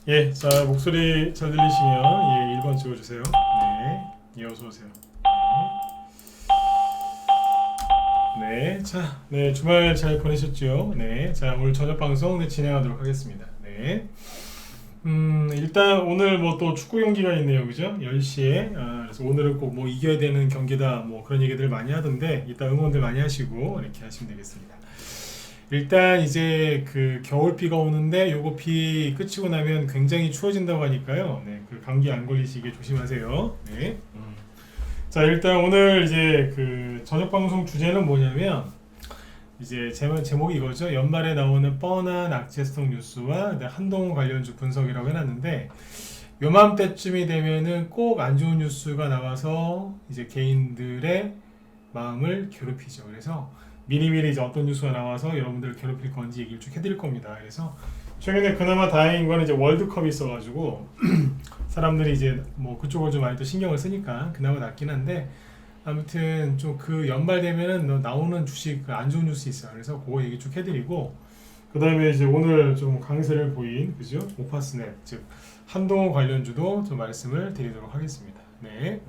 예, 자, 목소리 잘 들리시면 예, 1번 찍어주세요. 네, 예, 어서오세요. 네, 자, 네, 주말 잘 보내셨죠? 네, 자, 오늘 저녁 방송 네, 진행하도록 하겠습니다. 네, 일단 오늘 뭐 또 축구 경기가 있네요, 그죠? 10시에. 그래서 오늘은 꼭 뭐 이겨야 되는 경기다, 뭐 그런 얘기들 많이 하던데, 일단 응원들 많이 하시고, 이렇게 하시면 되겠습니다. 일단 이제 그 겨울비가 오는데 요거 비 그치고 나면 굉장히 추워진다고 하니까요. 네, 그 감기 안 걸리시게 조심하세요. 네. 자, 일단 오늘 이제 그 저녁 방송 주제는 뭐냐면 이제 제목이 이거죠. 연말에 나오는 뻔한 악재성 뉴스와 한동훈 관련주 분석이라고 해놨는데 요맘때쯤이 되면은 꼭 안 좋은 뉴스가 나와서 이제 개인들의 마음을 괴롭히죠. 그래서 미리미리 이제 어떤 뉴스가 나와서 여러분들을 괴롭힐 건지 얘기를 쭉 해드릴 겁니다. 그래서 최근에 그나마 다행인 거는 이제 월드컵이 있어가지고 사람들이 이제 뭐 그쪽을 좀 많이 또 신경을 쓰니까 그나마 낫긴 한데 아무튼 좀 그 연말 되면은 나오는 주식 안 좋은 뉴스 있어요. 그래서 그거 얘기 쭉 해드리고 그 다음에 이제 오늘 좀 강세를 보인 그죠 오파스넷 즉 한동훈 관련주도 좀 말씀을 드리도록 하겠습니다. 네.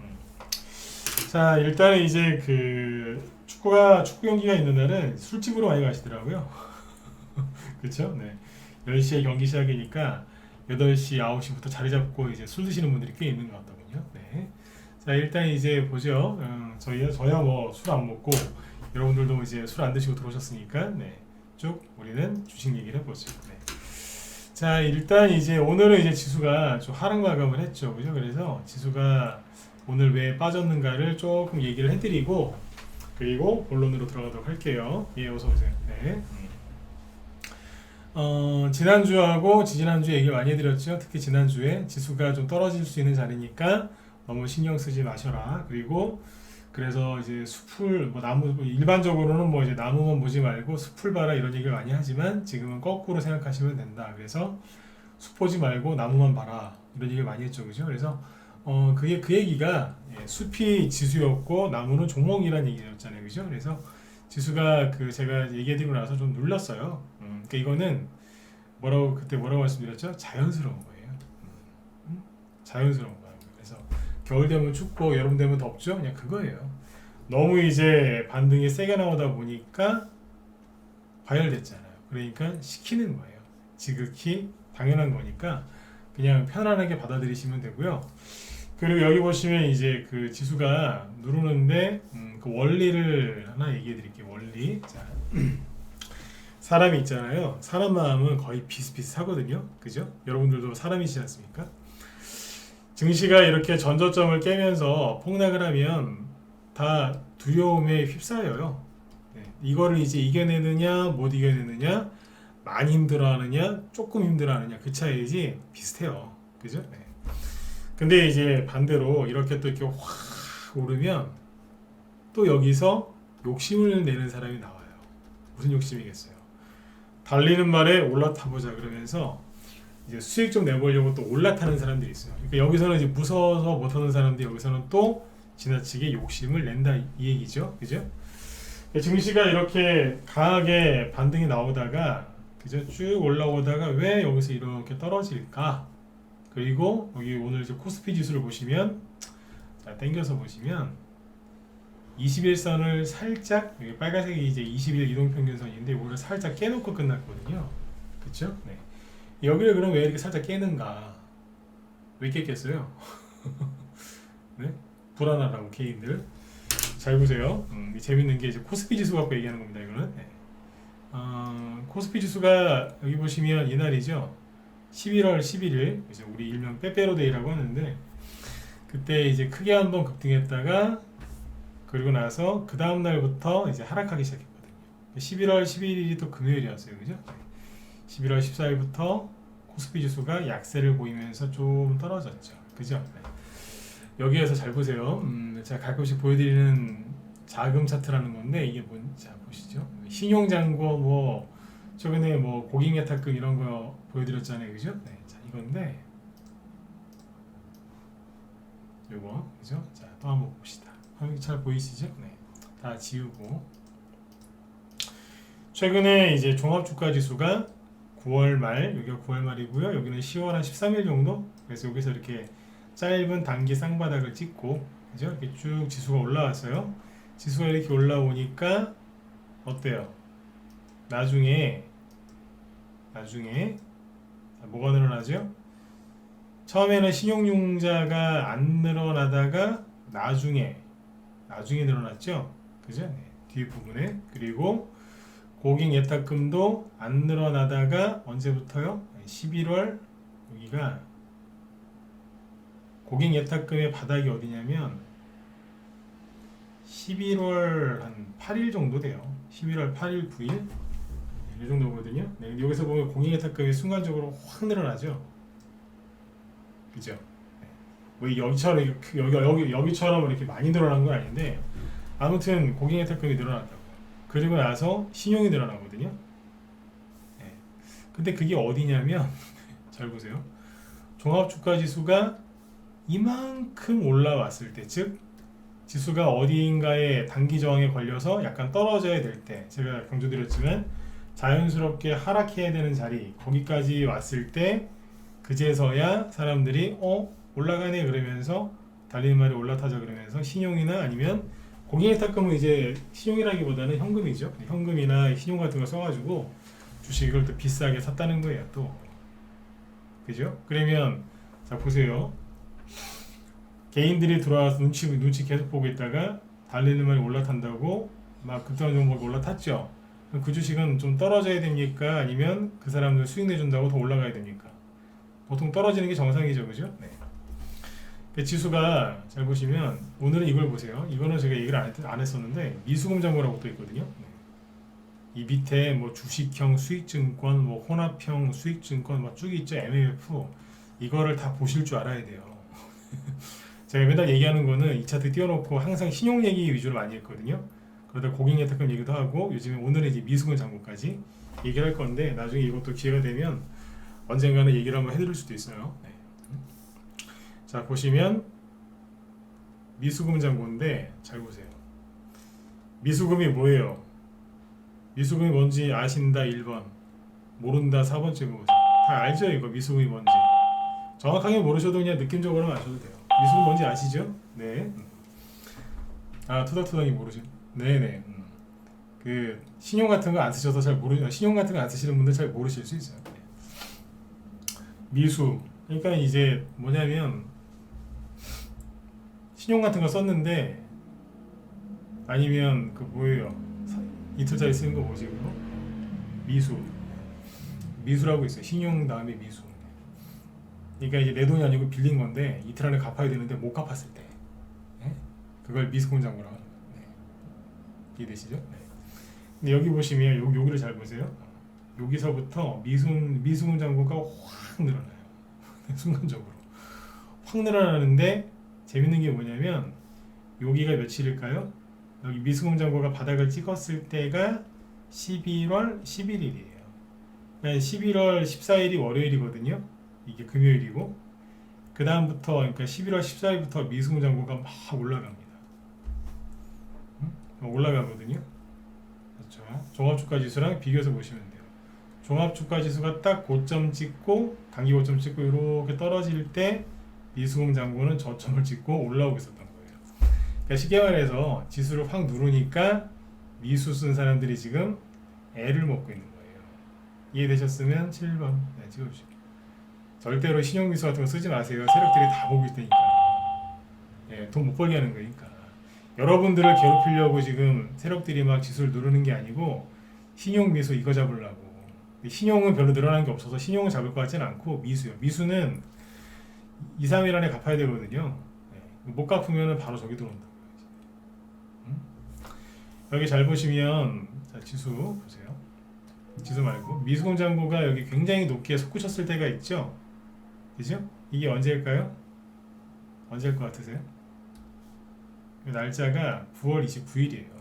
자, 일단은 이제 그 축구 경기가 있는 날은 술집으로 많이 가시더라고요. 그렇죠? 네. 10시에 경기 시작이니까 8시, 9시부터 자리 잡고 이제 술 드시는 분들이 꽤 있는 것 같더군요. 네. 자, 일단 이제 보죠. 저야 뭐 술 안 먹고 여러분들도 이제 술 안 드시고 들어오셨으니까 네. 쭉 우리는 주식 얘기를 해보죠. 네. 자, 일단 이제 오늘은 이제 지수가 좀 하락 마감을 했죠. 그죠? 그래서 지수가 오늘 왜 빠졌는가를 조금 얘기를 해드리고 그리고 본론으로 들어가도록 할게요. 예, 어서 오세요. 네. 지난주하고 지지난주 얘기를 많이 해드렸죠. 특히 지난주에 지수가 좀 떨어질 수 있는 자리니까 너무 신경 쓰지 마셔라. 그리고 그래서 이제 숲을 뭐 나무 일반적으로는 뭐 이제 나무만 보지 말고 숲을 봐라 이런 얘기를 많이 하지만 지금은 거꾸로 생각하시면 된다. 그래서 숲 보지 말고 나무만 봐라 이런 얘기를 많이 했죠, 그죠? 그래서 그게 그 얘기가 예, 숲이 지수였고 나무는 종목이라는 얘기였잖아요, 그죠? 그래서 지수가 그 제가 얘기해드리고 나서 좀 눌렸어요. 그러니까 이거는 그때 뭐라고 말씀드렸죠? 자연스러운 거예요. 자연스러운 거예요. 그래서 겨울 되면 춥고 여름 되면 덥죠? 그냥 그거예요. 너무 이제 반등이 세게 나오다 보니까 과열됐잖아요. 그러니까 시키는 거예요. 지극히 당연한 거니까 그냥 편안하게 받아들이시면 되고요. 그리고 여기 보시면 이제 그 지수가 누르는데 그 원리를 하나 얘기해 드릴게요. 원리. 자, 사람이 있잖아요. 사람 마음은 거의 비슷비슷하거든요. 그죠? 여러분들도 사람이시지 않습니까? 증시가 이렇게 전저점을 깨면서 폭락을 하면 다 두려움에 휩싸여요. 네. 이거를 이제 이겨내느냐 못 이겨내느냐 많이 힘들어하느냐 조금 힘들어하느냐 그 차이지 비슷해요. 그죠? 네. 근데 이제 반대로 이렇게 또 이렇게 확 오르면 또 여기서 욕심을 내는 사람이 나와요. 무슨 욕심이겠어요? 달리는 말에 올라타 보자 그러면서 이제 수익 좀 내보려고 또 올라타는 사람들이 있어요. 그러니까 여기서는 이제 무서워서 못하는 사람들이 여기서는 또 지나치게 욕심을 낸다 이 얘기죠. 그죠? 증시가 이렇게 강하게 반등이 나오다가 그죠? 쭉 올라오다가 왜 여기서 이렇게 떨어질까? 그리고 여기 오늘 이제 코스피 지수를 보시면 자, 당겨서 보시면 21선을 살짝 여기 빨간색이 이제 20일 이동평균선인데 이거를 살짝 깨놓고 끝났거든요. 그렇죠? 네. 여기를 그럼 왜 이렇게 살짝 깨는가? 왜 깼겠어요? 네? 불안하다고 개인들. 잘 보세요. 재밌는 게 이제 코스피 지수 갖고 얘기하는 겁니다. 이거는. 네. 코스피 지수가 여기 보시면 이날이죠. 11월 11일 이제 우리 일명 빼빼로데이라고 하는데 그때 이제 크게 한번 급등했다가 그리고 나서 그 다음 날부터 이제 하락하기 시작했거든요. 11월 11일이 또 금요일이었어요, 그죠? 11월 14일부터 코스피 지수가 약세를 보이면서 좀 떨어졌죠, 그죠? 네. 여기에서 잘 보세요. 제가 가끔씩 보여드리는 자금 차트라는 건데 이게 뭔지 보시죠. 신용잔고 뭐 최근에 뭐 고객예탁금 이런 거 보여드렸잖아요, 그죠? 네, 자 이건데 요거 그죠? 자 또 한번 봅시다. 화면 잘 보이시죠? 네, 다 지우고 최근에 이제 종합주가지수가 9월 말, 여기가 9월 말이고요. 여기는 10월 한 13일 정도. 그래서 여기서 이렇게 짧은 단기 쌍바닥을 찍고, 그죠? 이렇게 쭉 지수가 올라왔어요. 지수가 이렇게 올라오니까 어때요? 나중에 뭐가 늘어나죠? 처음에는 신용융자가 안 늘어나다가 나중에 늘어났죠? 그죠? 네. 뒷부분에. 그리고 고객 예탁금도 안 늘어나다가 언제부터요? 11월. 여기가 고객 예탁금의 바닥이 어디냐면 11월 한 8일 정도 돼요. 11월 8일, 9일 이 정도거든요. 네, 여기서 보면 고객 예탁금이 순간적으로 확 늘어나죠. 그죠? 네. 뭐 여기처럼 이렇게 많이 늘어난 건 아닌데 아무튼 고객 예탁금이 늘어났다고. 그리고 나서 신용이 늘어나거든요. 네. 근데 그게 어디냐면 잘 보세요. 종합주가지수가 이만큼 올라왔을 때, 즉 지수가 어디인가에 단기 저항에 걸려서 약간 떨어져야 될 때, 제가 강조드렸지만 자연스럽게 하락해야 되는 자리, 거기까지 왔을 때 그제서야 사람들이 올라가네 그러면서 달리는 말이 올라타자 그러면서 신용이나 아니면 고객 예탁금은 이제 신용이라기보다는 현금이죠. 현금이나 신용 같은 걸 써가지고 주식을 또 비싸게 샀다는 거예요. 또 그죠? 그러면 자 보세요. 개인들이 들어와서 눈치 계속 보고 있다가 달리는 말이 올라탄다고 막 급등한 종목이 올라탔죠. 그럼 그 주식은 좀 떨어져야 됩니까? 아니면 그 사람들 수익 내준다고 더 올라가야 됩니까? 보통 떨어지는 게 정상이죠, 그죠? 네. 그 지수가 잘 보시면 오늘은 이걸 보세요. 이거는 제가 얘기를 안 했었는데 미수금 잔고라고 또 있거든요. 네. 이 밑에 뭐 주식형 수익증권, 뭐 혼합형 수익증권 뭐 쭉 있죠. MLF 이거를 다 보실 줄 알아야 돼요. 제가 맨날 얘기하는 거는 이 차트 띄워놓고 항상 신용 얘기 위주로 많이 했거든요. 그러다 고객 예탁금 얘기도 하고 요즘에 오늘은 이제 미수금 잔고까지 얘기를 할 건데 나중에 이것도 기회가 되면 언젠가는 얘기를 한번 해드릴 수도 있어요. 네. 자 보시면 미수금 잔고인데 잘 보세요. 미수금이 뭐예요? 미수금이 뭔지 아신다 1번, 모른다 4번째 보세요. 다 알죠 이거 미수금이 뭔지. 정확하게 모르셔도 그냥 느낌적으로만 아셔도 돼요. 미수금 뭔지 아시죠? 네. 아 토닥토닥이 모르죠? 네네. 그 신용 같은 거 안 쓰셔서 잘 신용 같은 거 안 쓰시는 분들 잘 모르실 수 있어요. 네. 미수. 그러니까 이제 뭐냐면 신용 같은 거 썼는데 아니면 그 뭐예요? 이틀짜리 쓰는 거 뭐지 그거? 미수라고 있어요. 신용 다음에 미수. 그러니까 이제 내 돈이 아니고 빌린 건데 이틀 안에 갚아야 되는데 못 갚았을 때, 네? 그걸 미수금 잔고라고 하는 거예요. 네. 이해되시죠? 네. 근데 여기 보시면 여기를 잘 보세요. 여기서부터 미수금 잔고가 확 늘어나요. 순간적으로 확 늘어나는데 재밌는 게 뭐냐면 여기가 며칠일까요? 여기 미수금 잔고가 바닥을 찍었을 때가 11월 11일이에요. 그러니까 11월 14일이 월요일이거든요. 이게 금요일이고 그 다음부터 그러니까 11월 14일부터 미수금 잔고가 막 올라갑니다. 올라가거든요. 그렇죠. 종합주가지수랑 비교해서 보시면 돼요. 종합주가지수가 딱 고점 찍고 단기 고점 찍고 이렇게 떨어질 때 미수금 잔고는 저점을 찍고 올라오고 있었던 거예요. 그러니까 쉽게 말해서 지수를 확 누르니까 미수 쓴 사람들이 지금 애를 먹고 있는 거예요. 이해되셨으면 7번 네, 찍어주시고 절대로 신용미수 같은 거 쓰지 마세요. 세력들이 다 보고 있다니까. 예, 돈 못 벌게 하는 거니까. 여러분들을 괴롭히려고 지금 세력들이 막 지수를 누르는 게 아니고 신용미수 이거 잡으려고. 신용은 별로 늘어나는 게 없어서 신용을 잡을 것 같지는 않고 미수요. 미수는 2, 3일 안에 갚아야 되거든요. 예, 못 갚으면 바로 저기 들어온다. 여기 잘 보시면 자, 지수 보세요. 지수 말고 미수금 잔고가 여기 굉장히 높게 솟구쳤을 때가 있죠. 그죠? 이게 언제일까요? 언제일 것 같으세요? 날짜가 9월 29일이에요.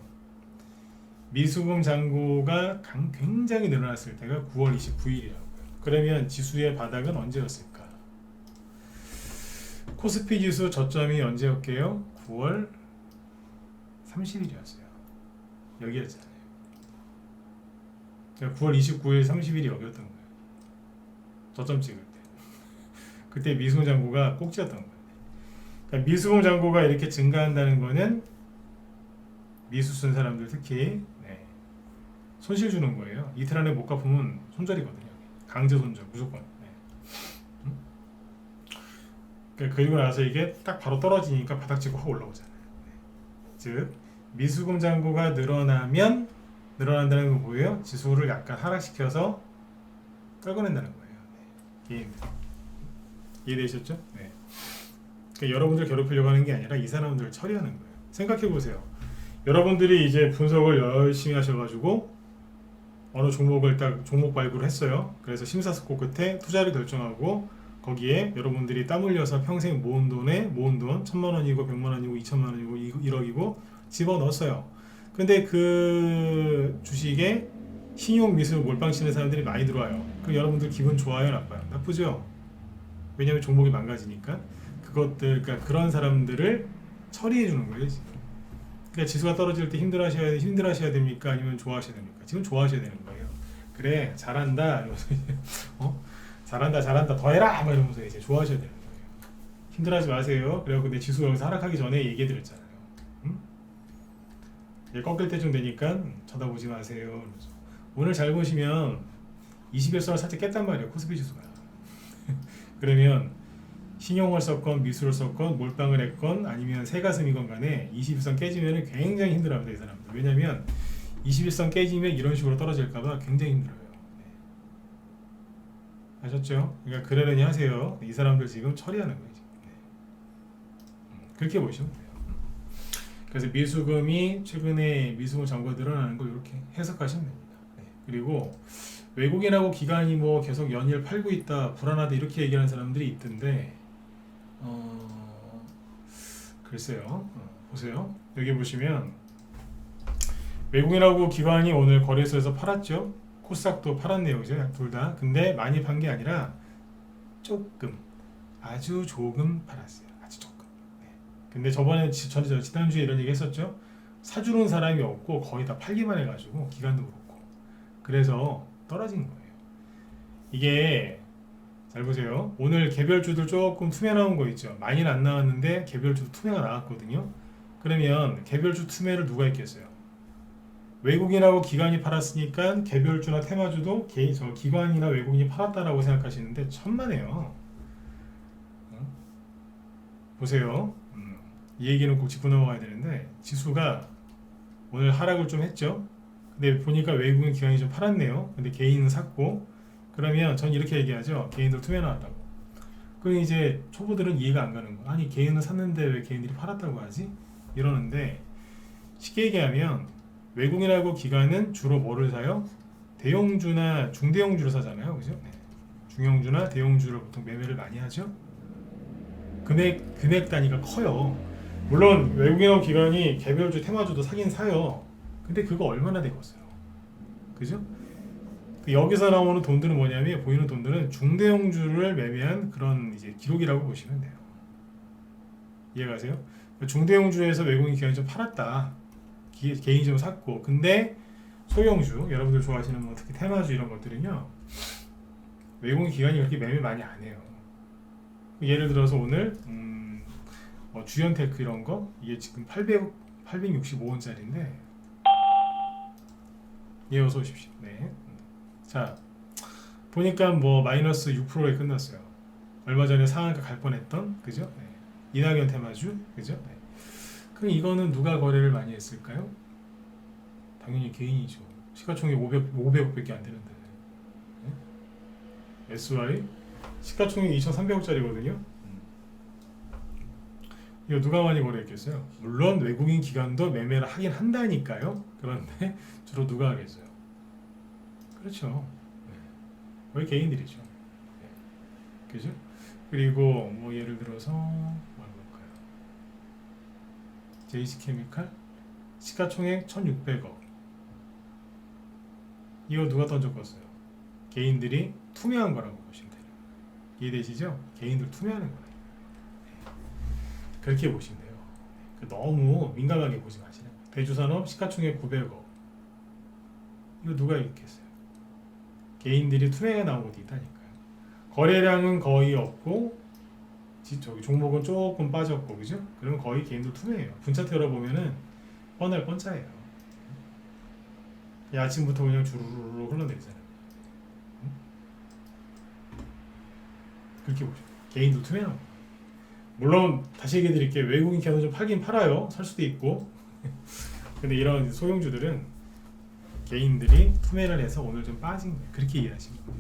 미수금 잔고가 굉장히 늘어났을 때가 9월 29일이라고요. 그러면 지수의 바닥은 언제였을까? 코스피 지수 저점이 언제였게요? 9월 30일이었어요. 여기였잖아요. 그러니까 9월 29일, 30일이 여기였던 거예요. 저점 찍을 때. 그때 미수금 잔고가 꼭지였던 거예요. 그러니까 미수금 잔고가 이렇게 증가한다는 거는 미수 쓴 사람들 특히 손실 주는 거예요. 이틀 안에 못 갚으면 손절이거든요. 강제 손절 무조건. 그러니까 그리고 나서 이게 딱 바로 떨어지니까 바닥 찍고 확 올라오잖아요. 즉 미수금 잔고가 늘어난다는 건 뭐예요? 지수를 약간 하락시켜서 떨궈낸다는 거예요. 개인들. 이해되셨죠? 네. 그러니까 여러분들 괴롭히려고 하는 게 아니라 이 사람들을 처리하는 거예요. 생각해 보세요. 여러분들이 이제 분석을 열심히 하셔가지고 어느 종목을 딱 종목 발굴을 했어요. 그래서 심사숙고 끝에 투자를 결정하고 거기에 여러분들이 땀 흘려서 평생 모은 돈 1,000만 원이고 100만 원이고 2,000만 원이고 1억이고 집어넣었어요. 근데 그 주식에 신용 미수 몰빵 치는 사람들이 많이 들어와요. 그럼 여러분들 기분 좋아요, 나빠요? 나쁘죠? 왜냐면 종목이 망가지니까. 그러니까 그런 사람들을 처리해 주는 거예요, 지금. 그러니까 지수가 떨어질 때 힘들어하셔야 됩니까? 아니면 좋아하셔야 됩니까? 지금 좋아하셔야 되는 거예요. 그래, 잘한다. 이러면서 이제, 잘한다. 더 해라. 막 이러면서 이제 좋아하셔야 되는 거예요. 힘들어하지 마세요. 그래서 근데 지수가 여기서 하락하기 전에 얘기해 드렸잖아요. 이제 꺾일 때쯤 되니까 쳐다보지 마세요. 이러면서. 오늘 잘 보시면 21선을 살짝 깼단 말이에요. 코스피 지수가. 그러면 신용을 썼건 미수를 썼건 몰빵을 했건 아니면 새가슴이건 간에 21선 깨지면 굉장히 힘들어합니다. 이 사람들. 왜냐면 21선 깨지면 이런 식으로 떨어질까봐 굉장히 힘들어요. 네. 아셨죠? 그러니까 그러려니 하세요. 이 사람들 지금 처리하는 거예요. 지금. 네. 그렇게 보시면 돼요. 그래서 미수금이 최근에 미수금 잔고가 늘어나는 거 이렇게 해석하시면 됩니다. 네. 그리고 외국인하고 기관이 뭐 계속 연일 팔고 있다, 불안하다 이렇게 얘기하는 사람들이 있던데 글쎄요. 보세요. 여기 보시면 외국인하고 기관이 오늘 거래소에서 팔았죠. 코스닥도 팔았네요. 그죠? 둘 다. 근데 많이 판 게 아니라 조금, 아주 조금 팔았어요. 아주 조금. 네. 근데 지난주에 이런 얘기 했었죠. 사주는 사람이 없고 거의 다 팔기만 해가지고 기관도 그렇고. 그래서 떨어진 거예요. 이게 잘 보세요. 오늘 개별주들 조금 투매 나온 거 있죠. 많이는 안 나왔는데 개별주도 투매가 나왔거든요. 그러면 개별주 투매를 누가 했겠어요? 외국인하고 기관이 팔았으니까 개별주나 테마주도 기관이나 외국인이 팔았다라고 생각하시는데 천만에요. 보세요. 이 얘기는 꼭 짚고 넘어가야 되는데 지수가 오늘 하락을 좀 했죠. 근데 보니까 외국인 기관이 좀 팔았네요. 근데 개인은 샀고, 그러면 전 이렇게 얘기하죠. 개인들 투매 나왔다고. 그럼 이제 초보들은 이해가 안 가는 거. 아니 개인은 샀는데 왜 개인들이 팔았다고 하지? 이러는데 쉽게 얘기하면 외국인하고 기관은 주로 뭐를 사요? 대형주나 중대형주를 사잖아요. 그죠? 네. 중형주나 대형주를 보통 매매를 많이 하죠. 금액 단위가 커요. 물론 외국인하고 기관이 개별주 테마주도 사긴 사요. 근데 그거 얼마나 되겠어요? 그죠? 여기서 나오는 돈들은 뭐냐면 보이는 돈들은 중대형주를 매매한 그런 이제 기록이라고 보시면 돼요. 이해가세요? 중대형주에서 외국인 기관이 좀 팔았다. 개인이 좀 샀고, 근데 소형주, 여러분들 좋아하시는 뭐 특히 테마주 이런 것들은요, 외국인 기관이 그렇게 매매 많이 안 해요. 예를 들어서 오늘 주연테크 이런 거 이게 지금 865원짜리인데 예, 어서 오십시오. 네. 자, 보니까 뭐 마이너스 6%에 끝났어요. 얼마 전에 상한가 갈 뻔했던, 그죠? 네. 이낙연 테마주, 그죠? 네. 그럼 이거는 누가 거래를 많이 했을까요? 당연히 개인이죠. 시가총액 500억밖에 안 되는데. 네? SY 시가총액 2,300억짜리거든요. 이거 누가 많이 거래했겠어요? 물론 외국인 기관도 매매를 하긴 한다니까요. 그런데 주로 누가 하겠어요? 그렇죠. 네. 거의 개인들이죠. 네. 그죠? 그리고 뭐 예를 들어서 뭘 볼까요? JC케미칼 시가총액 1,600억. 이거 누가 던졌겠어요? 개인들이 투매한 거라고 보시면 돼요. 이해되시죠? 개인들 투매하는 거예요. 그렇게 보시면 돼요. 너무 민감하게 보지 마시는 거예요. 대주산업 시가총액 900억. 이거 누가 있겠어요? 개인들이 투매가 나온 곳이 있다니까요. 거래량은 거의 없고 저기 종목은 조금 빠졌고 그죠? 그러면 거의 개인들 투매예요. 분차트 열어보면은 뻔할 뻔짜예요. 아침부터 그냥 주르르 흘러내리잖아요. 그렇게 보죠. 개인도 투매하고. 물론 다시 얘기해 드릴게요. 외국인 기업은 좀 팔긴 팔아요. 살 수도 있고. 근데 이런 소형주들은 개인들이 투매를 해서 오늘 좀 빠진 거예요. 그렇게 이해하시면 돼요.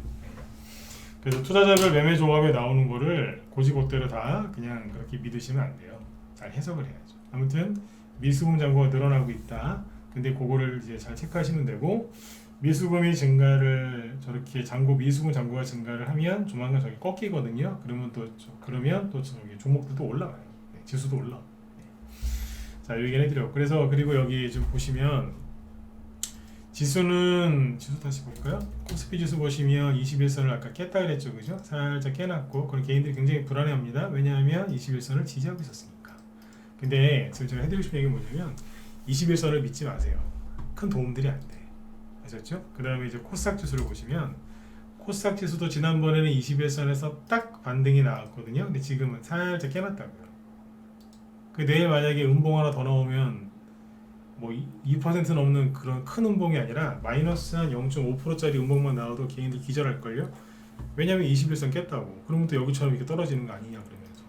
그래서 투자자별 매매 조합에 나오는 거를 고지고대로 다 그냥 그렇게 믿으시면 안 돼요. 잘 해석을 해야죠. 아무튼 미수금 잔고가 늘어나고 있다. 근데 그거를 이제 잘 체크하시면 되고, 미수금이 증가를 저렇게 미수금 잔고가 증가를 하면 조만간 저기 꺾이거든요. 그러면 또 저기 종목들도 올라가요. 네, 지수도 올라. 네. 자, 여기 해드려. 그래서 그리고 여기 지금 보시면 지수 다시 볼까요? 코스피 지수 보시면 21선을 아까 깼다 그랬죠, 그죠? 살짝 깨놨고, 그런 개인들이 굉장히 불안해합니다. 왜냐하면 21선을 지지하고 있었으니까. 근데 지금 제가 해드리고 싶은 얘기는 뭐냐면 21선을 믿지 마세요. 큰 도움들이 안 돼. 아셨죠? 그 다음에 이제 코스닥 지수를 보시면 코스닥 지수도 지난번에는 21선에서 딱 반등이 나왔거든요. 근데 지금은 살짝 깨놨다고요. 그 내일 만약에 음봉 하나 더 나오면 뭐 2% 넘는 그런 큰 음봉이 아니라 마이너스 한 0.5%짜리 음봉만 나와도 개인들 기절할걸요? 왜냐면 21선 깼다고. 그러면 또 여기처럼 이렇게 떨어지는 거 아니냐 그러면서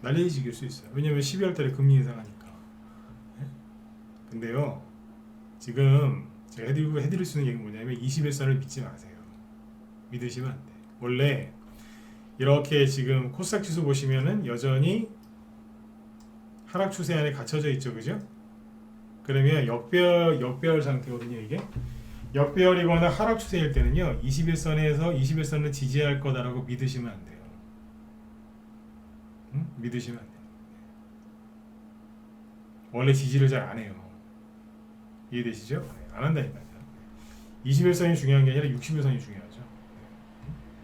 난리지길 수 있어요. 왜냐면 12월 달에 금리 인상하니까. 네? 근데요, 지금 제가 해드릴 수 있는 얘기는 뭐냐면 21선을 믿지 마세요. 믿으시면 안 돼. 원래 이렇게 지금 코스닥 지수 보시면은 여전히 하락 추세 안에 갇혀져 있죠, 그죠? 그러면 역배열 상태거든요, 이게. 역배열이거나 하락 추세일 때는요, 21선을 지지할 거다라고 믿으시면 안 돼요. 믿으시면 안 돼요. 원래 지지를 잘 안 해요. 이해되시죠? 안 한다니까요. 21선이 중요한 게 아니라 61선이 중요하죠.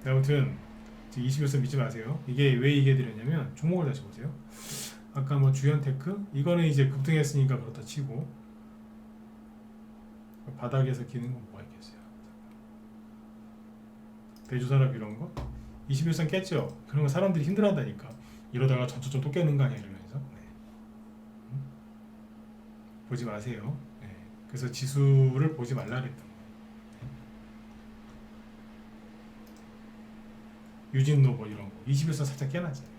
아무튼 21선 믿지 마세요. 이게 왜 얘기해 드렸냐면 종목을 다시 보세요. 아까 뭐 주연테크 이거는 이제 급등했으니까 그렇다 치고 바닥에서 기는 건 뭐가 있겠어요? 대주산업 이런 거 21선 깼죠. 그런 거 사람들이 힘들어한다니까. 이러다가 전초점 또 깨는 거 아니야 이러면서. 네. 보지 마세요. 네. 그래서 지수를 보지 말라 그랬던 거예요. 유진노 뭐 이런 거 21선 살짝 깨놨잖아요.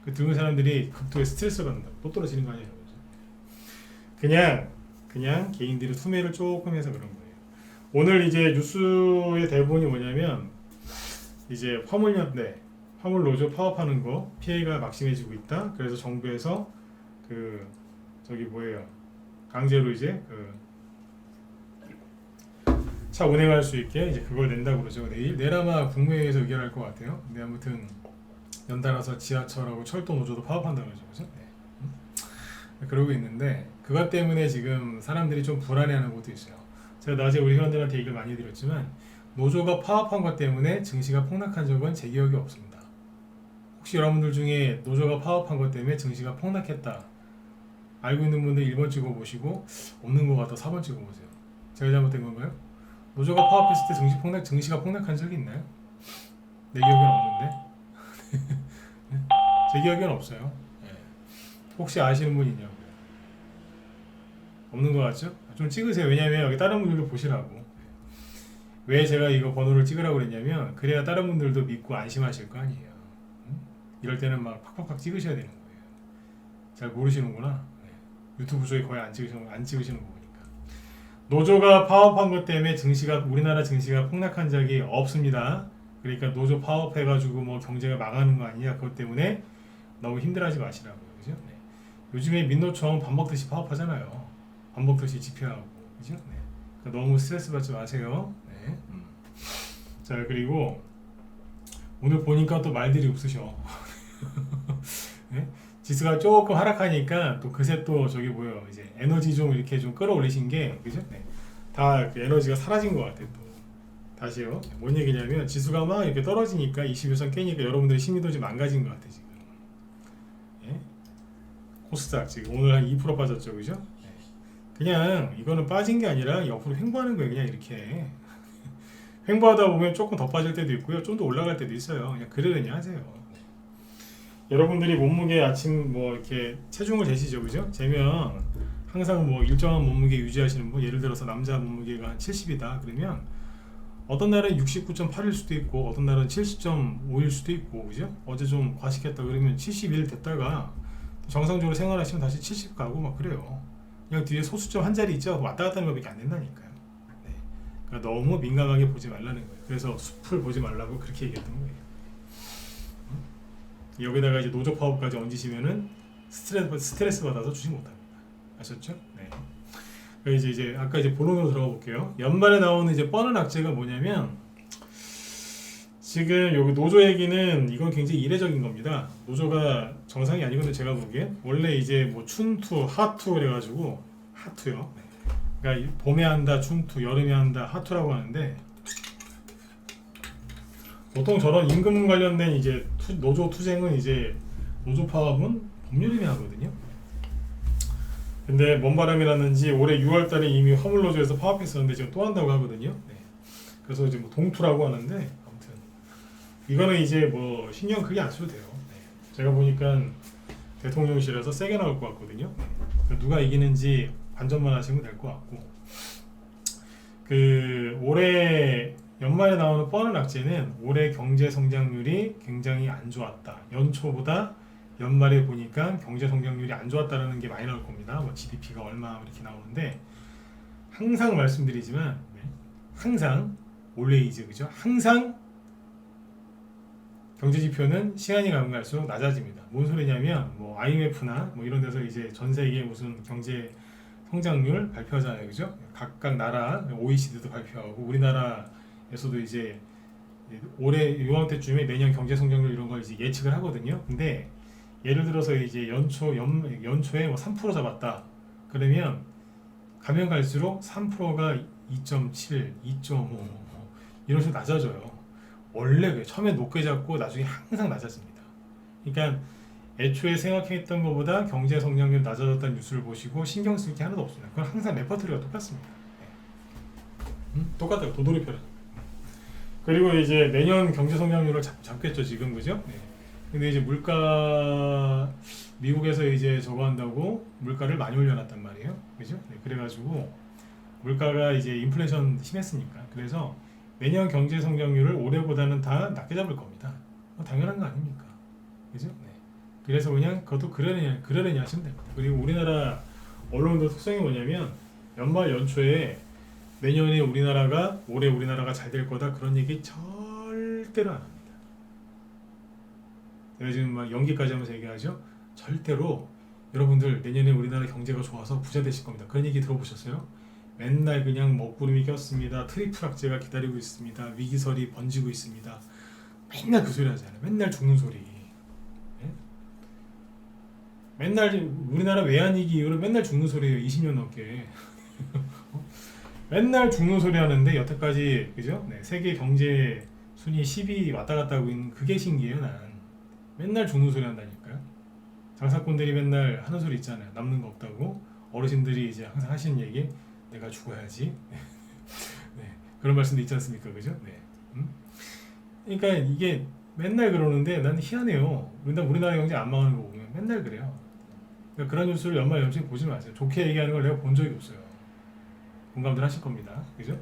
그 들은 사람들이 극도의 스트레스 받는다고 또 떨어지는 거 아니에요. 그냥 개인들이 투매를 조금 해서 그런 거예요. 오늘 이제 뉴스의 대본이 뭐냐면 이제 화물 노조 파업하는 거 피해가 막심해지고 있다. 그래서 정부에서 강제로 이제 차 운행할 수 있게 이제 그걸 낸다고 그러죠. 내일 아마 국무회의에서 의결할 것 같아요. 근데 아무튼 연달아서 지하철하고 철도 노조도 파업한다고 그러죠. 그죠? 네. 그러고 있는데 그것 때문에 지금 사람들이 좀 불안해하는 것도 있어요. 제가 낮에 우리 회원들한테 얘기를 많이 드렸지만 노조가 파업한 것 때문에 증시가 폭락한 적은 제 기억이 없습니다. 혹시 여러분들 중에 노조가 파업한 것 때문에 증시가 폭락했다 알고 있는 분들 1번 찍어보시고 없는 것 같아 4번 찍어보세요. 제가 잘못된 건가요? 노조가 파업했을 때 증시가 폭락한 적이 있나요? 내 기억엔 없는데. 제 기억엔 없어요. 네. 혹시 아시는 분 있냐고요? 없는 것 같죠? 좀 찍으세요. 왜냐면 여기 다른 분들도 보시라고. 왜 제가 이거 번호를 찍으라고 그랬냐면 그래야 다른 분들도 믿고 안심하실 거 아니에요. 이럴 때는 막 팍팍팍 찍으셔야 되는 거예요. 잘 모르시는구나. 네. 유튜브 쪽에 거의 안 찍으시는 거 보니까. 노조가 파업한 것 때문에 우리나라 증시가 폭락한 적이 없습니다. 그러니까 노조 파업해가지고 뭐 경제가 망하는 거 아니냐 그것 때문에 너무 힘들어하지 마시라고요. 그죠? 네. 요즘에 민노총 밥 먹듯이 파업하잖아요. 밥 먹듯이 집회하고. 그죠? 네. 그러니까 너무 스트레스 받지 마세요. 네. 자, 그리고 오늘 보니까 또 말들이 없으셔. 네? 지수가 조금 하락하니까 또 그새 또 이제 에너지 좀 이렇게 좀 끌어올리신 게 그죠? 네. 다 그 에너지가 사라진 것 같아 또. 다시요. 뭔 얘기냐면 지수가 막 이렇게 떨어지니까 21선 깨니까 여러분들의 심리도 좀 망가진 것 같아 지금. 예? 코스닥 지금 오늘 한 2% 빠졌죠, 그죠? 네. 그냥 이거는 빠진 게 아니라 옆으로 횡보하는 거예요, 그냥 이렇게. 횡보하다 보면 조금 더 빠질 때도 있고요. 좀 더 올라갈 때도 있어요. 그냥 그러려니 하세요. 여러분들이 몸무게 아침 뭐 이렇게 체중을 재시죠, 그죠? 재면 항상 뭐 일정한 몸무게 유지하시는 분, 예를 들어서 남자 몸무게가 한 70이다 그러면 어떤 날은 69.8일 수도 있고 어떤 날은 70.5일 수도 있고, 그죠? 어제 좀 과식했다 그러면 71 됐다가 정상적으로 생활하시면 다시 70 가고 막 그래요. 그냥 뒤에 소수점 한 자리 있죠? 왔다 갔다 하는 것밖에 안 된다니까요. 네. 그러니까 너무 민감하게 보지 말라는 거예요. 그래서 숲을 보지 말라고 그렇게 얘기했던 거예요. 여기다가 이제 노조 파업까지 얹으시면은 스트레스 받아서 주식 못합니다. 아셨죠? 네. 이제 아까 이제 본론으로 들어가 볼게요. 연말에 나오는 이제 뻔한 악재가 뭐냐면 지금 여기 노조 얘기는 이건 굉장히 이례적인 겁니다. 노조가 정상이 아니거든요. 제가 보기엔 원래 이제 뭐 춘투, 하투 그래가지고 하투요. 네. 그러니까 봄에 한다 춘투, 여름에 한다 하투라고 하는데 보통 저런 임금 관련된 이제 노조 투쟁은 이제 노조 파업은 봄 여름에 하거든요. 근데 먼 바람이라는지 올해 6월달에 이미 화물노조에서 파업했었는데 지금 또 한다고 하거든요. 네. 그래서 이제 뭐 동투라고 하는데 아무튼 이거는 이제 뭐 신경 크게 안 써도 돼요. 네. 제가 보니까 대통령실에서 세게 나올 것 같거든요. 네. 누가 이기는지 관전만 하시면 될 것 같고 그 올해 연말에 나오는 뻔한 악재는 올해 경제 성장률이 굉장히 안 좋았다. 연초보다 연말에 보니까 경제 성장률이 안 좋았다라는 게 많이 나올 겁니다. 뭐 GDP가 얼마 이렇게 나오는데 항상 말씀드리지만 항상 올레이즈 그죠? 항상 경제 지표는 시간이 가면 갈수록 낮아집니다. 뭔 소리냐면 뭐 IMF나 뭐 이런 데서 이제 전 세계 무슨 경제 성장률 발표하잖아요, 그죠? 각각 나라 OECD도 발표하고 우리나라에서도 이제 올해 요맘때쯤에 내년 경제 성장률 이런 걸 이제 예측을 하거든요. 근데 예를 들어서 이제 연초에 뭐 3% 잡았다. 그러면 가면 갈수록 3%가 2.7, 2.5 이런 식으로 낮아져요. 원래 그래. 처음에 높게 잡고 나중에 항상 낮아집니다. 그러니까 애초에 생각했던 것보다 경제 성장률 낮아졌다는 뉴스를 보시고 신경 쓸 게 하나도 없습니다. 그건 항상 레퍼토리가 똑같습니다. 똑같아요. 도돌이표라. 그리고 이제 내년 경제 성장률을 잡겠죠 지금 그죠? 네. 근데 이제 물가 미국에서 이제 저거 한다고 물가를 많이 올려놨단 말이에요, 그죠? 네, 그래가지고 물가가 이제 인플레이션 심했으니까 그래서 내년 경제 성장률을 올해보다는 다 낮게 잡을 겁니다. 뭐 당연한 거 아닙니까, 그죠? 네. 그래서 그냥 그것도 그러려니 하시면 됩니다. 그리고 우리나라 언론도 특성이 뭐냐면 연말 연초에 내년에 올해 우리나라가 잘 될 거다 그런 얘기 절대로 안 합니다. 제가 지금 막 연기까지 하면서 얘기하죠. 절대로 여러분들 내년에 우리나라 경제가 좋아서 부자 되실 겁니다. 그런 얘기 들어보셨어요? 맨날 그냥 먹구름이 꼈습니다. 트리플 악재가 기다리고 있습니다. 위기설이 번지고 있습니다. 맨날 그 소리 하잖아요. 맨날 죽는 소리. 네? 맨날 우리나라 외환위기 이후로 맨날 죽는 소리예요. 20년 넘게. 맨날 죽는 소리 하는데 여태까지 그죠? 네, 세계 경제 순위 10위 왔다 갔다 하고 있는 그게 신기해요. 난 맨날 죽는 소리 한다니까요. 장사꾼들이 맨날 하는 소리 있잖아요. 남는 거 없다고. 어르신들이 이제 항상 하시는 얘기 내가 죽어야지. 네, 그런 말씀도 있지 않습니까, 그죠? 네. 그러니까 이게 맨날 그러는데 나는 희한해요. 우리나라 경제 안 망하는 거 보면 맨날 그래요. 그러니까 그런 뉴스를 연말 연초에 보지 마세요. 좋게 얘기하는 걸 내가 본 적이 없어요. 공감들 하실 겁니다. 그죠?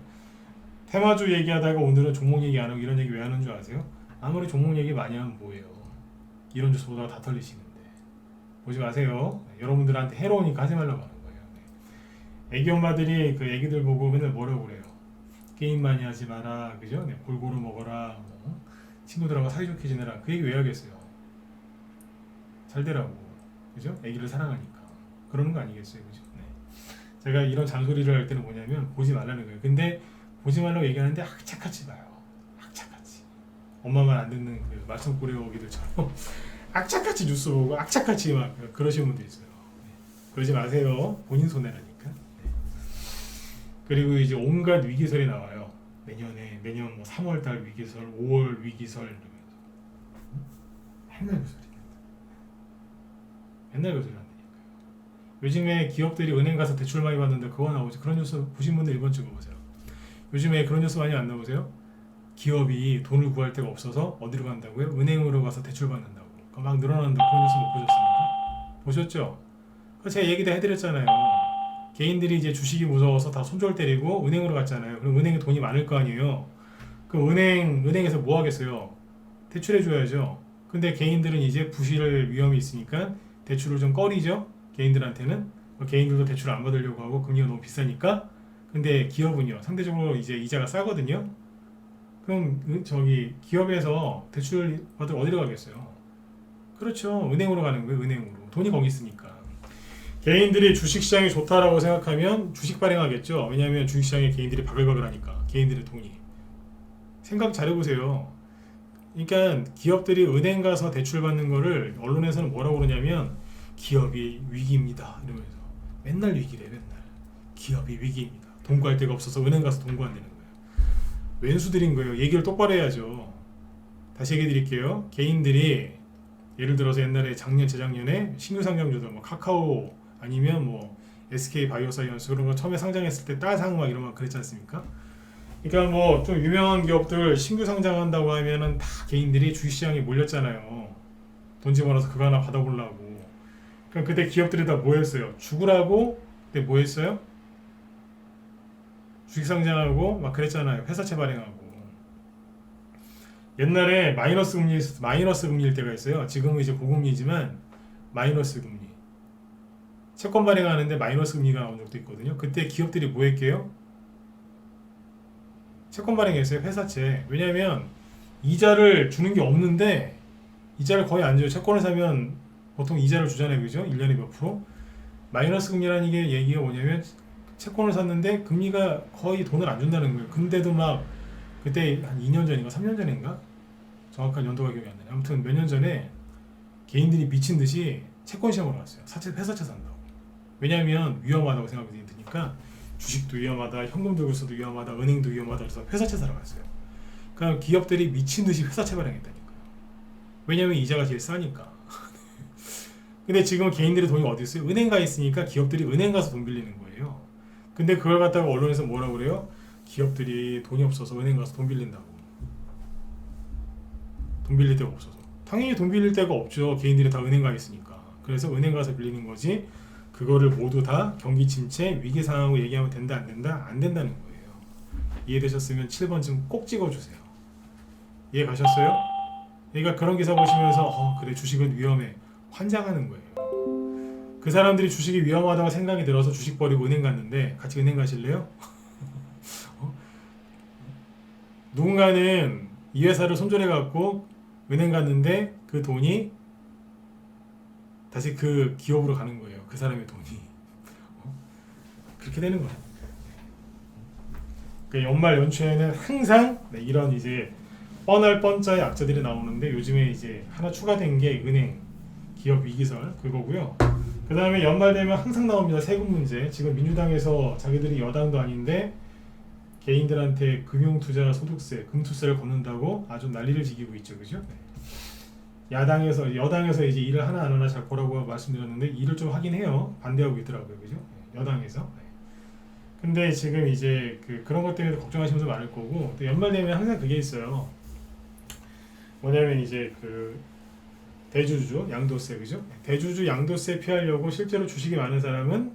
테마주 얘기하다가 오늘은 종목 얘기 안 하고 이런 얘기 왜 하는 줄 아세요? 아무리 종목 얘기 많이 하면 뭐예요? 이런 뉴스 보다가 다 털리시는데 보지 마세요. 네, 여러분들한테 해로우니까 하지 말라고 하는 거예요. 네. 애기 엄마들이 그 애기들 보고 맨날 뭐라고 그래요? 게임 많이 하지 마라, 그죠? 네, 골고루 먹어라, 뭐. 친구들하고 사이좋게 지내라. 그 얘기 왜 하겠어요? 잘 되라고, 그죠? 애기를 사랑하니까 그러는 거 아니겠어요, 그죠? 네. 제가 이런 잔소리를 할 때는 뭐냐면 보지 말라는 거예요. 근데 보지 말라고 얘기하는데 악착같이 봐요. 악착같이. 엄마만 안 듣는 그 말썽 꾸려오기들처럼 악착같이 뉴스 보고 악착같이 막 그러시는 분도 있어요. 네. 그러지 마세요. 본인 손해라니까. 네. 그리고 이제 온갖 위기설이 나와요. 내년 뭐 3월달 위기설, 5월 위기설 이러면서 맨날 그 소리. 맨날 그 소리 한다니까요. 요즘에 기업들이 은행 가서 대출 많이 받는데 그거 나오지. 그런 뉴스 보신 분들 이번 주 보세요. 요즘에 그런 뉴스 많이 안 나오세요? 기업이 돈을 구할 데가 없어서 어디로 간다고요? 은행으로 가서 대출 받는다고. 그러니까 막 늘어난다고. 그런 뉴스 못 보셨습니까? 보셨죠? 제가 얘기 다 해드렸잖아요. 개인들이 이제 주식이 무서워서 다 손절 때리고 은행으로 갔잖아요. 그럼 은행에 돈이 많을 거 아니에요. 그 은행에서 뭐 하겠어요? 대출해 줘야죠. 근데 개인들은 이제 부실 위험이 있으니까 대출을 좀 꺼리죠. 개인들한테는 개인들도 대출을 안 받으려고 하고 금리가 너무 비싸니까. 근데 기업은요, 상대적으로 이제 이자가 싸거든요. 그럼 저기 기업에서 대출 받으러 어디로 가겠어요? 그렇죠. 은행으로 가는 거예요. 은행으로. 돈이 거기 있으니까. 개인들이 주식시장이 좋다라고 생각하면 주식 발행하겠죠. 왜냐하면 주식시장에 개인들이 바글바글 하니까. 개인들의 돈이. 생각 잘해보세요. 그러니까 기업들이 은행 가서 대출 받는 거를 언론에서는 뭐라고 그러냐면 기업이 위기입니다. 이러면서 맨날 위기래. 맨날. 기업이 위기입니다. 돈 구할 데가 없어서 은행 가서 돈 구한다는 거예요. 왼수들인 거예요. 얘기를 똑바로 해야죠. 다시 얘기해 드릴게요. 개인들이 예를 들어서 옛날에 작년 재작년에 신규 상장주들 뭐 카카오 아니면 뭐 SK 바이오사이언스 그런 거 처음에 상장했을 때 따상 막 이런 거 그랬지 않습니까? 그러니까 뭐 좀 유명한 기업들 신규 상장한다고 하면은 다 개인들이 주식시장에 몰렸잖아요. 돈 집어넣어서 그거 하나 받아보려고. 그러니까 그때 기업들이 다 뭐 했어요? 죽으라고 그때 뭐 했어요? 주식 상장하고 막 그랬잖아요. 회사채 발행하고. 옛날에 마이너스 금리일 때가 있어요. 지금은 이제 고금리지만 마이너스 금리. 채권 발행하는데 마이너스 금리가 나온 적도 있거든요. 그때 기업들이 뭐 했게요? 채권 발행했어요. 회사채. 왜냐면 이자를 주는 게 없는데 이자를 거의 안 줘요. 채권을 사면 보통 이자를 주잖아요. 그죠? 1년에 몇 프로? 마이너스 금리라는 게 얘기가 뭐냐면 채권을 샀는데 금리가 거의 돈을 안 준다는 거예요. 근데도 막 그때 한 2년 전인가 3년 전인가? 정확한 연도가 기억이 안 나요. 아무튼 몇 년 전에 개인들이 미친 듯이 채권 시험을 갔어요. 회사채 산다고. 왜냐하면 위험하다고 생각이 드니까 주식도 위험하다, 현금 들고 있어도 위험하다, 은행도 위험하다 그래서 회사채 사러 갔어요. 그러니까 기업들이 미친 듯이 회사채 발행했다니까요. 왜냐하면 이자가 제일 싸니까. 근데 지금 개인들의 돈이 어디 있어요? 은행 가 있으니까 기업들이 은행 가서 돈 빌리는 거예요. 근데 그걸 갖다가 언론에서 뭐라고 그래요? 기업들이 돈이 없어서 은행 가서 돈 빌린다고. 돈 빌릴 데가 없어서. 당연히 돈 빌릴 데가 없죠. 개인들이 다 은행 가 있으니까. 그래서 은행 가서 빌리는 거지. 그거를 모두 다 경기 침체, 위기 상황으로 얘기하면 된다 안 된다? 안 된다는 거예요. 이해되셨으면 7번 좀 꼭 찍어주세요. 이해 가셨어요? 그러니까 그런 기사 보시면서 그래 주식은 위험해. 환장하는 거예요. 그 사람들이 주식이 위험하다고 생각이 들어서 주식 버리고 은행 갔는데 같이 은행 가실래요? 누군가는 이 회사를 손절해 갖고 은행 갔는데 그 돈이 다시 그 기업으로 가는 거예요. 그 사람의 돈이. 그렇게 되는 거예요. 그러니까 연말 연초에는 항상 이런 이제 뻔할 뻔짜의 악재들이 나오는데 요즘에 이제 하나 추가된 게 은행 기업 위기설 그거고요. 그 다음에 연말 되면 항상 나옵니다. 세금 문제. 지금 민주당에서 자기들이 여당도 아닌데 개인들한테 금융투자 소득세, 금투세를 걷는다고 아주 난리를 지기고 있죠, 그죠? 여당에서 이제 일을 하나 안 하나 잘 보라고 말씀드렸는데 일을 좀 하긴 해요. 반대하고 있더라고요, 그죠? 여당에서. 근데 지금 이제 그런 것 때문에 걱정하시는 분들 많을 거고 또 연말 되면 항상 그게 있어요. 뭐냐면 이제 대주주 양도세, 그죠? 대주주 양도세 피하려고 실제로 주식이 많은 사람은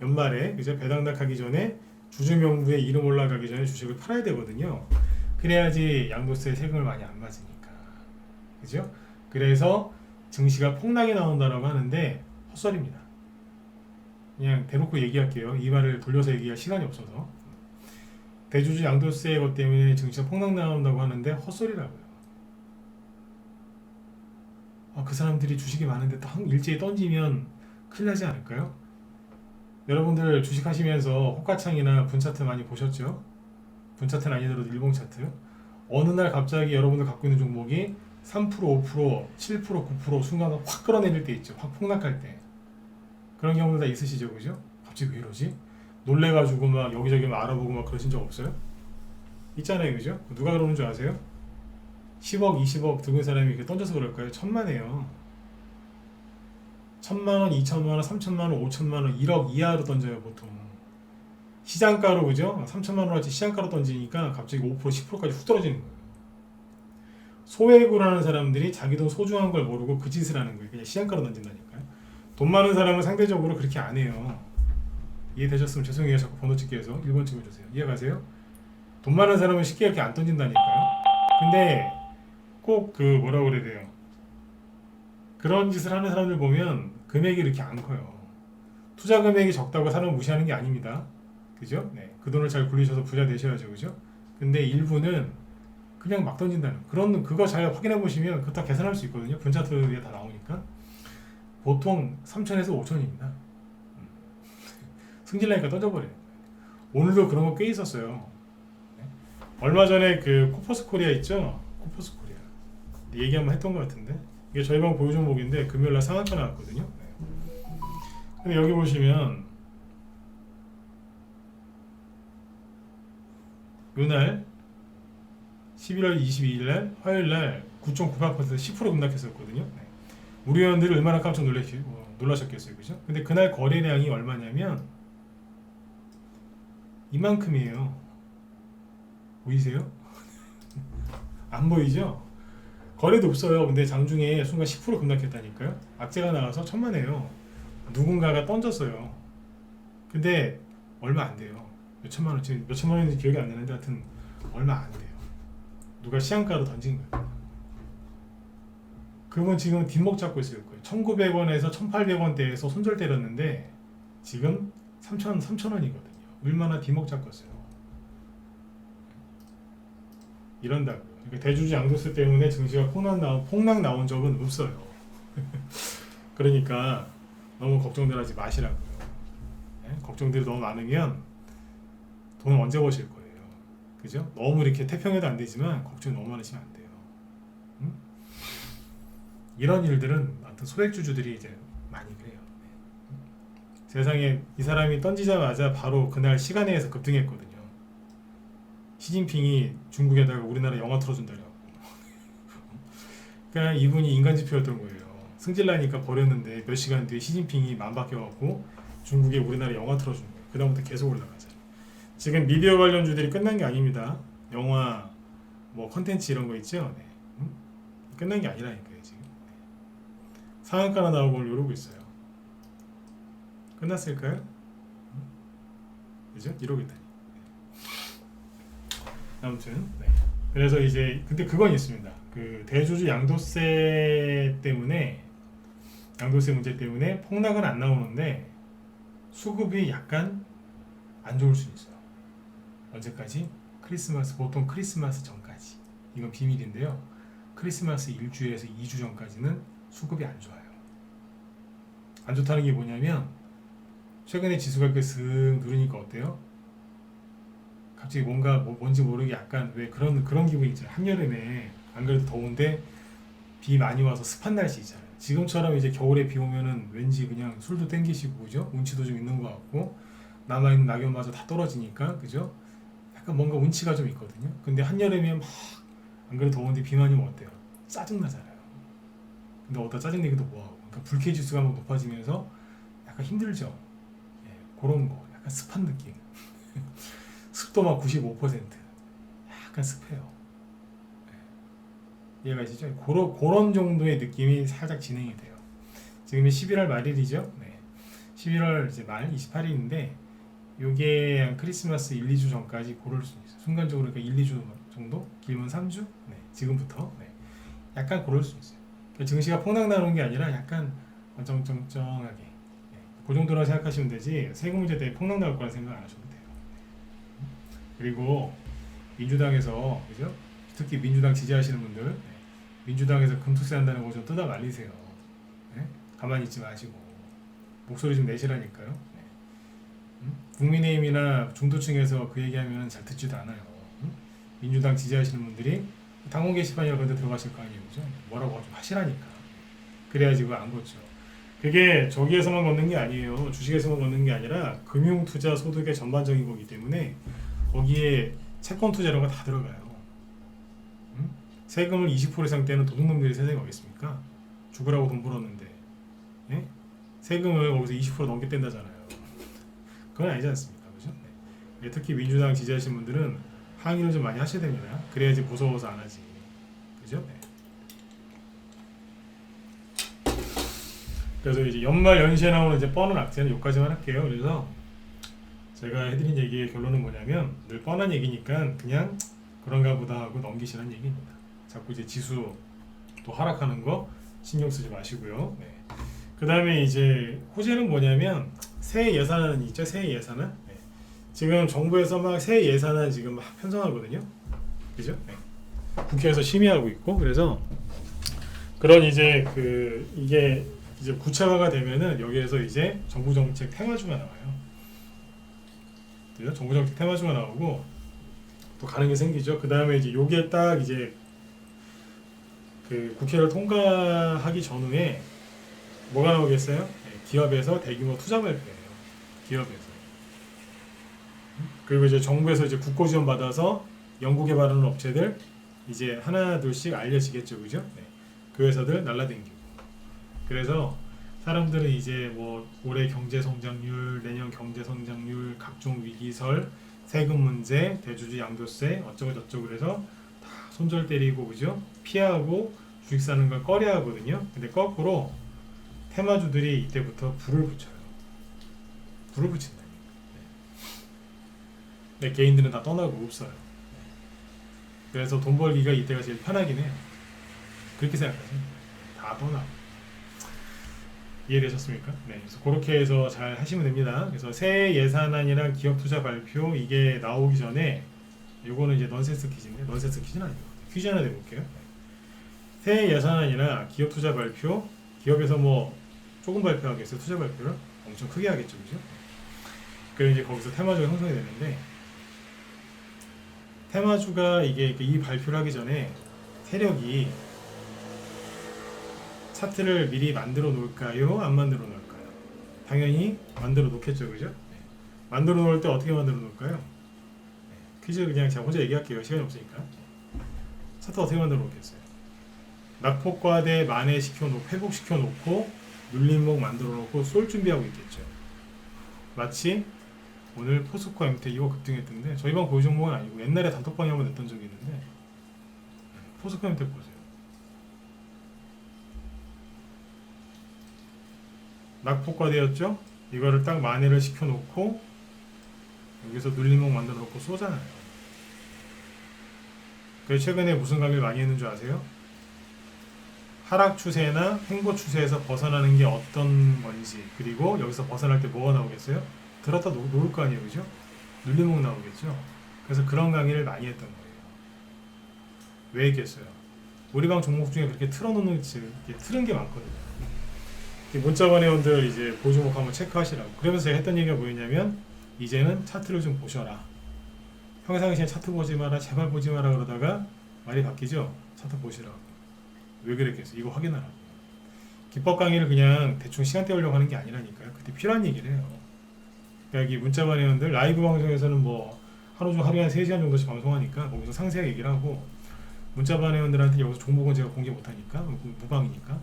연말에 그죠? 배당락 하기 전에 주주 명부에 이름 올라가기 전에 주식을 팔아야 되거든요. 그래야지 양도세 세금을 많이 안 맞으니까. 그죠? 그래서 증시가 폭락이 나온다라고 하는데 헛소리입니다. 그냥 대놓고 얘기할게요. 이 말을 돌려서 얘기할 시간이 없어서. 대주주 양도세 것 때문에 증시가 폭락 나온다고 하는데 헛소리라고요. 그 사람들이 주식이 많은데 일제히 던지면 큰일 나지 않을까요? 여러분들 주식 하시면서 호가창이나 분차트 많이 보셨죠? 분차트는 아니더라도 일봉 차트. 어느 날 갑자기 여러분들 갖고 있는 종목이 3%, 5%, 7%, 9% 순간 확 끌어내릴 때 있죠. 확 폭락할 때. 그런 경우도 다 있으시죠, 그죠? 갑자기 왜 이러지? 놀래가지고 막 여기저기 막 알아보고 막 그러신 적 없어요? 있잖아요, 그죠? 누가 그러는 줄 아세요? 10억, 20억 들고 있는 사람이 이렇게 던져서 그럴까요? 천만에요. 1,000만 원, 2천만 원, 3천만 원, 5천만 원, 1억 이하로 던져요, 보통. 시장가로 그죠? 3천만 원어치 시장가로 던지니까 갑자기 5% 10%까지 훅 떨어지는 거예요. 소액으로 하는 사람들이 자기 돈 소중한 걸 모르고 그 짓을 하는 거예요. 그냥 시장가로 던진다니까요. 돈 많은 사람은 상대적으로 그렇게 안 해요. 이해되셨으면 죄송해요. 자꾸 번호 찍기 해서 1번 찍어주세요. 이해가세요? 돈 많은 사람은 쉽게 이렇게 안 던진다니까요. 근데 꼭 그 뭐라고 그래야 돼요. 그런 짓을 하는 사람들 보면 금액이 이렇게 안 커요. 투자 금액이 적다고 사람을 무시하는 게 아닙니다. 그죠? 네. 그 돈을 잘 굴리셔서 부자 되셔야죠. 그죠? 근데 일부는 그냥 막 던진다는 그거 잘 확인해 보시면 그거 다 계산할 수 있거든요. 분차트에 다 나오니까. 보통 3천에서 5천입니다. 승질나니까 던져버려요. 오늘도 그런 거 꽤 있었어요. 네. 얼마 전에 그 코퍼스 코리아 있죠? 코퍼스 코리아. 얘기 한번 했던 것 같은데. 이게 저희 방 보유 종목인데 금요일날 상한가 나왔거든요. 네. 근데 여기 보시면 요날 11월 22일날 화요일날 9.98% 10% 급락했었거든요. 네. 우리 회원들이 얼마나 깜짝 놀라셨겠어요, 그죠? 근데 그날 거래량이 얼마냐면 이만큼이에요. 보이세요? 안 보이죠? 거래도 없어요. 근데 장중에 순간 10% 급락했다니까요. 악재가 나와서 천만에요. 누군가가 던졌어요. 근데 얼마 안 돼요. 몇천만 원인지 기억이 안 나는데 하여튼 얼마 안 돼요. 누가 시장가로 던진 거예요. 그분 지금 뒷목 잡고 있을 거예요. 1,900원에서 1,800원대에서 손절 때렸는데 지금 3,000원이거든요. 얼마나 뒷목 잡고 있어요. 이런다고요. 그러니까 대주주 양도세 때문에 증시가 폭락 나온 적은 없어요. 그러니까 너무 걱정들 하지 마시라고요. 네? 걱정들이 너무 많으면 돈 언제 버실 거예요. 그죠? 너무 이렇게 태평해도 안 되지만 걱정이 너무 많으시면 안 돼요. 응? 이런 일들은 아무튼 소액주주들이 이제 많이 그래요. 세상에 이 사람이 던지자마자 바로 그날 시간에서 급등했거든요. 시진핑이 중국에다가 우리나라 영화 틀어준다고. 그러니까 이분이 인간지표였던 거예요. 승질나니까 버렸는데 몇 시간 뒤에 시진핑이 맘 바뀌어갖고 중국에 우리나라 영화 틀어준 거예요. 그 다음부터 계속 올라가잖아요. 지금 미디어 관련주들이 끝난 게 아닙니다. 영화, 뭐 컨텐츠 이런 거 있죠. 네. 끝난 게 아니라니까요. 지금 상한가나 나오고 이러고 있어요. 끝났을까요? 그죠? 이러고 있다니. 아무튼 네. 그래서 이제 근데 그건 있습니다. 그 대주주 양도세 문제 때문에 폭락은 안 나오는데 수급이 약간 안 좋을 수 있어요. 언제까지? 보통 크리스마스 전까지. 이건 비밀인데요. 크리스마스 1주에서 2주 전까지는 수급이 안 좋아요. 안 좋다는 게 뭐냐면 최근에 지수가 이렇게 슥 누르니까 어때요? 갑자기 뭔지 모르게 약간 왜 그런 기분이 있잖아요. 한여름에 안 그래도 더운데 비 많이 와서 습한 날씨 있잖아요. 지금처럼 이제 겨울에 비 오면은 왠지 그냥 술도 땡기시고 그죠? 운치도 좀 있는 것 같고 남아있는 낙엽마저 다 떨어지니까 그죠? 약간 뭔가 운치가 좀 있거든요. 근데 한여름에 막 안 그래도 더운데 비 많이 오면 어때요? 짜증나잖아요. 근데 어디다 짜증내기도 뭐하고 그러니까 불쾌지수가 막 높아지면서 약간 힘들죠. 예, 그런 거 약간 습한 느낌. 습도 막 95% 약간 습해요. 네. 이해가시죠? 그런 정도의 느낌이 살짝 진행이 돼요. 지금이 11월 말일이죠. 네. 11월 이제 말 28일인데 요게 크리스마스 1, 2주 전까지 고를 수 있어요. 순간적으로 그러니까 1, 2주 정도? 길면 3주? 네. 지금부터 네. 약간 고를 수 있어요. 그러니까 증시가 폭락 나오는 게 아니라 약간 쩡쩡쩡하게 네. 그 정도로 생각하시면 되지 세금 문제 때문에 폭락 나올 거라 생각 안 하셔도 돼요. 그리고 민주당에서 그죠? 특히 민주당 지지하시는 분들 네. 민주당에서 금투세 한다는 거 좀 뜯어 말리세요. 네? 가만히 있지 마시고 목소리 좀 내시라니까요. 네. 국민의힘이나 중도층에서 그 얘기하면 잘 듣지도 않아요. 민주당 지지하시는 분들이 당원 게시판이라 그런데 들어가실 거 아니에요, 그죠? 뭐라고 좀 하시라니까. 그래야지 그거 안 걷죠. 그게 저기에서만 걷는 게 아니에요. 주식에서만 걷는 게 아니라 금융투자 소득의 전반적인 거기 때문에 거기에 채권 투자 이런 거 다 들어가요. 세금을 20% 이상 떼는 도둑놈들이 세상에 어딨습니까? 죽으라고 돈 벌었는데 예? 세금을 거기서 20% 넘게 뗀다잖아요. 그건 아니지 않습니까? 그죠? 네. 예, 특히 민주당 지지하시는 분들은 항의를 좀 많이 하셔야 됩니다. 그래야지 무서워서 안 하지. 그죠? 네. 그래서 이제 연말 연시에 나오는 이제 뻔한 악재는 여기까지만 할게요. 그래서 제가 해드린 얘기의 결론은 뭐냐면 늘 뻔한 얘기니까 그냥 그런가 보다 하고 넘기시는 얘기입니다. 자꾸 이제 지수 또 하락하는 거 신경 쓰지 마시고요. 네. 그 다음에 이제 호재는 뭐냐면 새해 예산안 있죠. 새해 예산안. 네. 지금 정부에서 막 새해 예산안 지금 막 편성하거든요. 그죠? 네. 국회에서 심의하고 있고 그래서 그런 이제 이게 이제 구체화가 되면은 여기에서 이제 정부 정책 테마주가 나와요. 그죠? 정부 정책 테마주가 나오고 또 가는 게 생기죠. 그 다음에 이제 요게 딱 이제 그 국회를 통과하기 전후에 뭐가 나오겠어요? 네, 기업에서 대규모 투자 발표예요. 기업에서. 그리고 이제 정부에서 이제 국고 지원 받아서 연구 개발하는 업체들 이제 하나 둘씩 알려지겠죠, 그죠? 네. 그 회사들 날라댕기고. 그래서 사람들은 이제 뭐 올해 경제 성장률, 내년 경제 성장률, 각종 위기설, 세금 문제, 대주주 양도세 어쩌고 저쩌고 그래서 다 손절 때리고 그죠? 피하고 주식 사는 걸 꺼려 하거든요. 근데 거꾸로 테마주들이 이때부터 불을 붙여요. 불을 붙인다니까. 네. 개인들은 다 떠나고 없어요. 그래서 돈 벌기가 이때가 제일 편하긴 해요. 그렇게 생각하세요. 다 떠나고. 이해되셨습니까? 네, 그래서 그렇게 해서 잘 하시면 됩니다. 그래서 새해 예산안이랑 기업 투자 발표 이게 나오기 전에 요거는 이제 넌센스 퀴즈인데 넌센스 퀴즈는 아니고 퀴즈 하나 내볼게요. 네. 새해 예산안이나 기업 투자 발표 기업에서 뭐 조금 발표하겠어요? 투자 발표를 엄청 크게 하겠죠, 그죠? 그리고 이제 거기서 테마주가 형성이 되는데 테마주가 이게 이 발표를 하기 전에 세력이 차트를 미리 만들어 놓을까요? 안 만들어 놓을까요? 당연히 만들어 놓겠죠, 그죠? 네. 만들어 놓을 때 어떻게 만들어 놓을까요? 네. 퀴즈 그냥 제가 혼자 얘기할게요. 시간이 없으니까. 차트 어떻게 만들어 놓겠어요? 낙폭과대 만회시켜 놓고 회복시켜 놓고 눌림목 만들어 놓고 쏠 준비하고 있겠죠. 마치 오늘 포스코 MT 이거 급등했던데 저희 방 고유 종목은 아니고 옛날에 단톡방에 한번 냈던 적이 있는데 포스코 MT 보세요. 낙폭과대였죠? 이거를 딱 만회를 시켜놓고 여기서 눌림목 만들어 놓고 쏘잖아요. 그래서 최근에 무슨 강의를 많이 했는 줄 아세요? 하락 추세나 횡보 추세에서 벗어나는 게 어떤 건지 그리고 여기서 벗어날 때 뭐가 나오겠어요? 들었다 놓을 거 아니에요, 그죠? 눌림목 나오겠죠? 그래서 그런 강의를 많이 했던 거예요. 왜 했겠어요? 우리 방 종목 중에 그렇게 틀어놓는 틀은 게 많거든요. 문자반 회원들 이제 보조목 한번 체크하시라고. 그러면서 제가 했던 얘기가 뭐였냐면 이제는 차트를 좀 보셔라. 평상시에 차트 보지 마라, 제발 보지 마라 그러다가 말이 바뀌죠. 차트 보시라고. 왜 그랬겠어요? 이거 확인하라고. 기법 강의를 그냥 대충 시간 때우려고 하는 게 아니라니까요. 그때 필요한 얘기를 해요. 그러니까 이 문자반 회원들 라이브 방송에서는 뭐 하루에 한 3시간 정도씩 방송하니까 거기서 상세하게 얘기를 하고 문자반 회원들한테 여기서 종목은 제가 공개 못하니까 무방이니까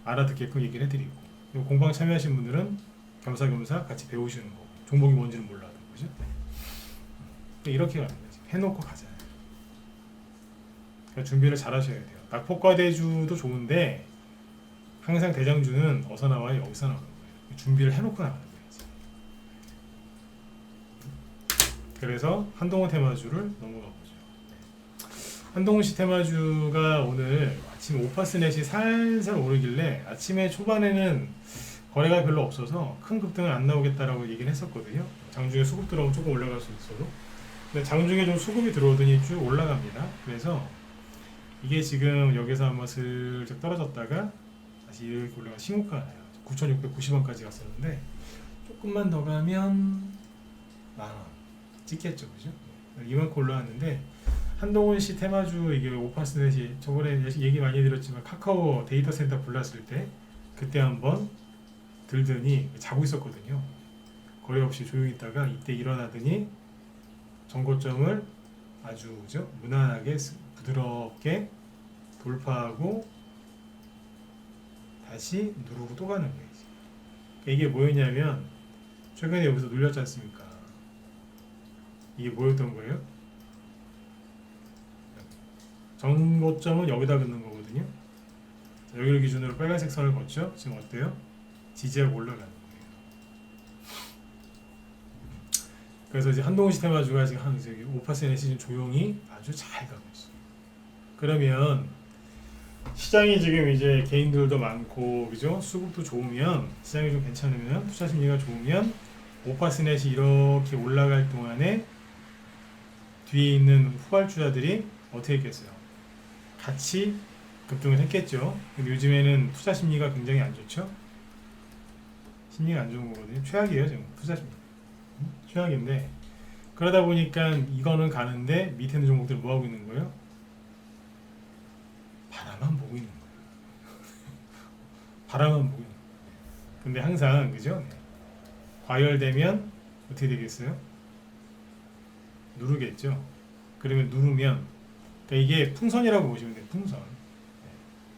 알아듣게끔 얘기를 해드리고 공방 참여하신 분들은 겸사겸사 같이 배우시는 거고 종목이 뭔지는 몰라도 그죠? 이렇게 가는 거지. 해놓고 가잖아요. 그러니까 준비를 잘 하셔야 돼요. 낙폭과대주도 좋은데 항상 대장주는 어디서 나와요? 여기서 나오는 거예요. 준비를 해놓고 나가는 거예요. 그래서 한동훈 테마주를 넘어가 보죠. 한동훈 씨 테마주가 오늘 아침 5%넷이 살살 오르길래 아침에 초반에는 거래가 별로 없어서 큰 급등은 안 나오겠다라고 얘기를 했었거든요. 장중에 수급 들어오면 조금 올라갈 수 있어도. 근데 장중에 좀 수급이 들어오더니 쭉 올라갑니다. 그래서 이게 지금 여기서 한번 슬쩍 떨어졌다가 다시 이렇게 올라가 신고가 나요. 9,690원까지 갔었는데 조금만 더 가면 만원 찍겠죠, 그죠? 이만큼 올라왔는데 한동훈 씨 테마주 이게 5%넷이 저번에 얘기 많이 해드렸지만 카카오 데이터 센터 불났을 때 그때 한번 들더니 자고 있었거든요. 거래 없이 조용히 있다가 이때 일어나더니 전고점을 아주 그죠? 무난하게 부드럽게 돌파하고 다시 누르고 또 가는 거예요. 이게 뭐였냐면 최근에 여기서 눌렸지 않습니까? 이게 뭐였던 거예요? 전고점은 여기다 긋는 거거든요. 여기를 기준으로 빨간색 선을 걷죠. 지금 어때요? 지지하고 올라가는 거예요. 그래서 이제 한동훈 시스템아주가 지금 한 저기 5%의 시즌 조용히 아주 잘 가고 있어요. 그러면 시장이 지금 이제 개인들도 많고 그죠? 수급도 좋으면 시장이 좀 괜찮으면 투자 심리가 좋으면 5%이 이렇게 올라갈 동안에 뒤에 있는 후발주자들이 어떻게 했겠어요? 같이 급등을 했겠죠. 근데 요즘에는 투자 심리가 굉장히 안 좋죠. 심리가 안 좋은 거거든요. 최악이에요 지금 투자 심리. 최악인데 그러다 보니까 이거는 가는데 밑에 있는 종목들은 뭐 하고 있는 거예요? 바라만 보고 있는 거예요. 바라만 보고 있는 거예요. 근데 항상 그죠? 과열되면 어떻게 되겠어요? 누르겠죠. 그러면 누르면 그러니까 이게 풍선이라고 보시면 돼요. 풍선.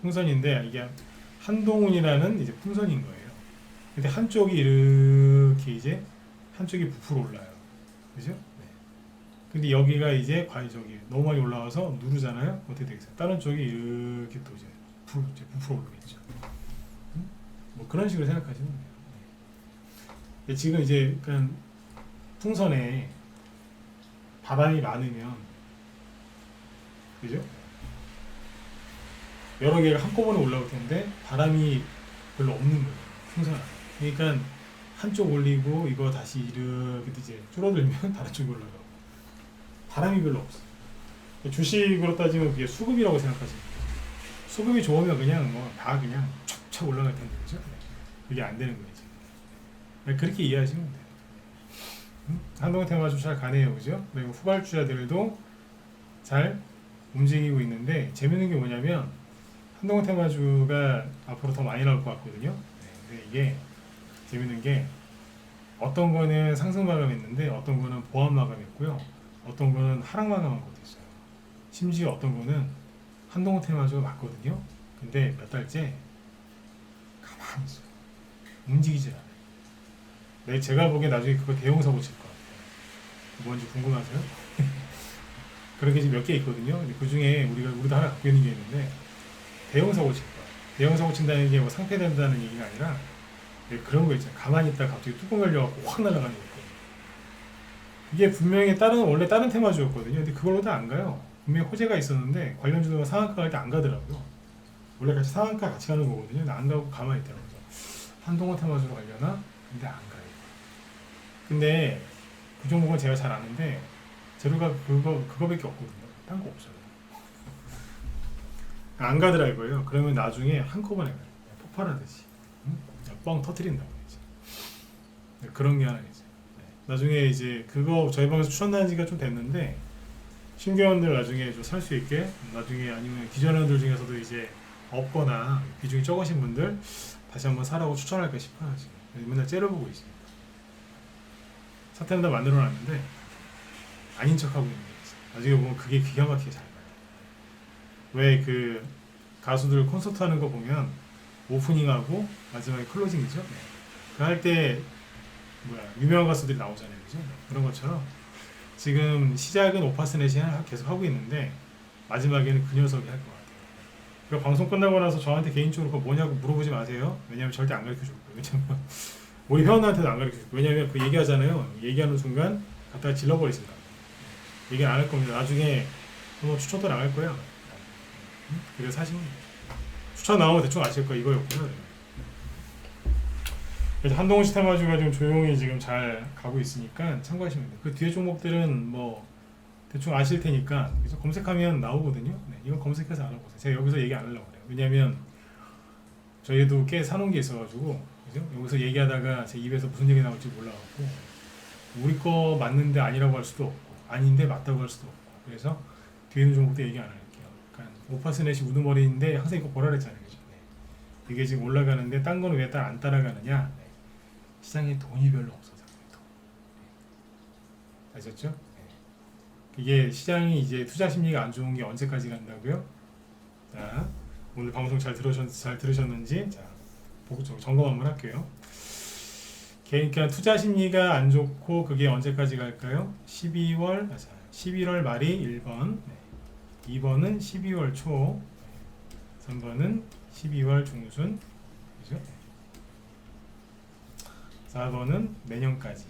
풍선인데 이게 한동훈이라는 이제 풍선인 거예요. 근데 한쪽이 이렇게 이제 한쪽이 부풀어 올라요. 그죠? 네. 근데 여기가 이제 저기 너무 많이 올라와서 누르잖아요. 어떻게 되겠어요? 다른 쪽이 이렇게 또 이제 부풀어 오르겠죠. 뭐 그런 식으로 생각하시면 돼요. 네. 지금 이제 그냥 풍선에 바람이 많으면 그죠? 여러 개가 한꺼번에 올라올 텐데 바람이 별로 없는 거예요. 풍선 안에. 그러니까 한쪽 올리고 이거 다시 이렇게 이제 줄어들면 다른 쪽이 올라가고 바람이 별로 없어요. 주식으로 따지면 그게 수급이라고 생각하시면 돼요. 수급이 좋으면 그냥 뭐 다 그냥 촥촥 올라갈 텐데 그죠? 그게 안 되는 거예요. 지금. 그렇게 이해하시면 돼요. 한동훈 테마주 잘 가네요, 그죠? 그리고 후발주자들도 잘 움직이고 있는데 재밌는 게 뭐냐면 한동훈 테마주가 앞으로 더 많이 나올 것 같거든요. 근데 이게 재밌는 게 어떤 거는 상승 마감했는데 어떤 거는 보합 마감했고요. 어떤 거는 하락 마감한 것도 있어요. 심지어 어떤 거는 한동훈 테마주가 맞거든요. 근데 몇 달째 가만히 있어요. 움직이질 않아요. 네, 제가 보기엔 나중에 그거 대형 사고 칠 것 같아요. 뭔지 궁금하세요? 그런 게 지금 몇 개 있거든요. 근데 그 중에 우리도 하나 갖고 있는 게 있는데 대형 사고 칠 거야. 대형 사고 친다는 게 뭐 상폐된다는 얘기가 아니라 그런 거 있잖아요. 가만히 있다가 갑자기 뚜껑 열려갖고 확 날아가는 거. 이게 분명히 원래 다른 테마주였거든요. 근데 그걸로도 안 가요. 분명히 호재가 있었는데 관련주가 상한가 갈 때 안 가더라고요. 원래 같이 상한가 같이 가는 거거든요. 근데 안 가고 가만히 있더라고요. 한동훈 테마주로 가려나? 근데 안 가요. 근데 그 종목은 제가 잘 아는데 재료가 그거밖에 없거든요. 딴 거 없어요. 안 가더라고요. 그러면 나중에 한꺼번에 가요. 폭발하듯이. 응? 뻥 터트린다고 이제. 그런 게 하나 있어요. 나중에 이제 그거 저희 방에서 추천한 지가 좀 됐는데 신규원들 나중에 좀 살 수 있게 나중에 아니면 기존원들 중에서도 이제 없거나 비중이 적으신 분들 다시 한번 사라고 추천할까 싶어요. 지금 맨날 째려보고 있습니다. 사태는 다 만들어놨는데 아닌 척하고 있는 게 있어요. 나중에 보면 그게 기가 막히게 잘 가요. 왜 그 가수들 콘서트 하는 거 보면 오프닝하고 마지막에 클로징이죠. 그 할 때 유명한 가수들이 나오잖아요, 그죠? 그런 것처럼 지금 시작은 오파스넷이 계속 하고 있는데 마지막에는 그 녀석이 할 것 같아요. 그러니까 방송 끝나고 나서 저한테 개인적으로 그거 뭐냐고 물어보지 마세요. 왜냐면 절대 안 가르쳐 줄 거예요. 왜냐면 우리 회원한테도 안 가르쳐 줄 거예요. 왜냐면 그 얘기하잖아요. 얘기하는 순간 갖다가 질러버리신다. 얘기 안 할 겁니다. 나중에 뭐 추천도 나갈 거야. 그래서 사실 추천 나오면 대충 아실 거 이거였고요. 그래서 한동훈 시스템아주가 좀 조용히 지금 잘 가고 있으니까 참고하시면 돼요. 그 뒤에 종목들은 뭐 대충 아실 테니까 그래서 검색하면 나오거든요. 네, 이건 검색해서 알아보세요. 제가 여기서 얘기 안 하려고 그래요. 왜냐면 저희도 꽤 사놓은 게 있어가지고 그죠? 여기서 얘기하다가 제 입에서 무슨 얘기 나올지 몰라갖고 우리 거 맞는데 아니라고 할 수도 없고 아닌데 맞다고 할 수도 없고 그래서 뒤에 있는 종목도 얘기 안 할게요. 그러니까 오파스넷이 우두머리인데 항상 이거 보라 그랬잖아요. 그죠? 네. 이게 지금 올라가는데 딴 거는 왜 안 따라가느냐? 네. 시장에 돈이 별로 없어서 그래요. 네. 아셨죠? 네. 이게 시장이 이제 투자 심리가 안 좋은 게 언제까지 간다고요? 자, 오늘 방송 잘 들으셨는지 자, 보고 점검 한번 할게요. 그러니까 투자 심리가 안 좋고 그게 언제까지 갈까요? 11월 말이 1번, 2번은 12월 초, 3번은 12월 중순, 그죠? 4번은 내년까지.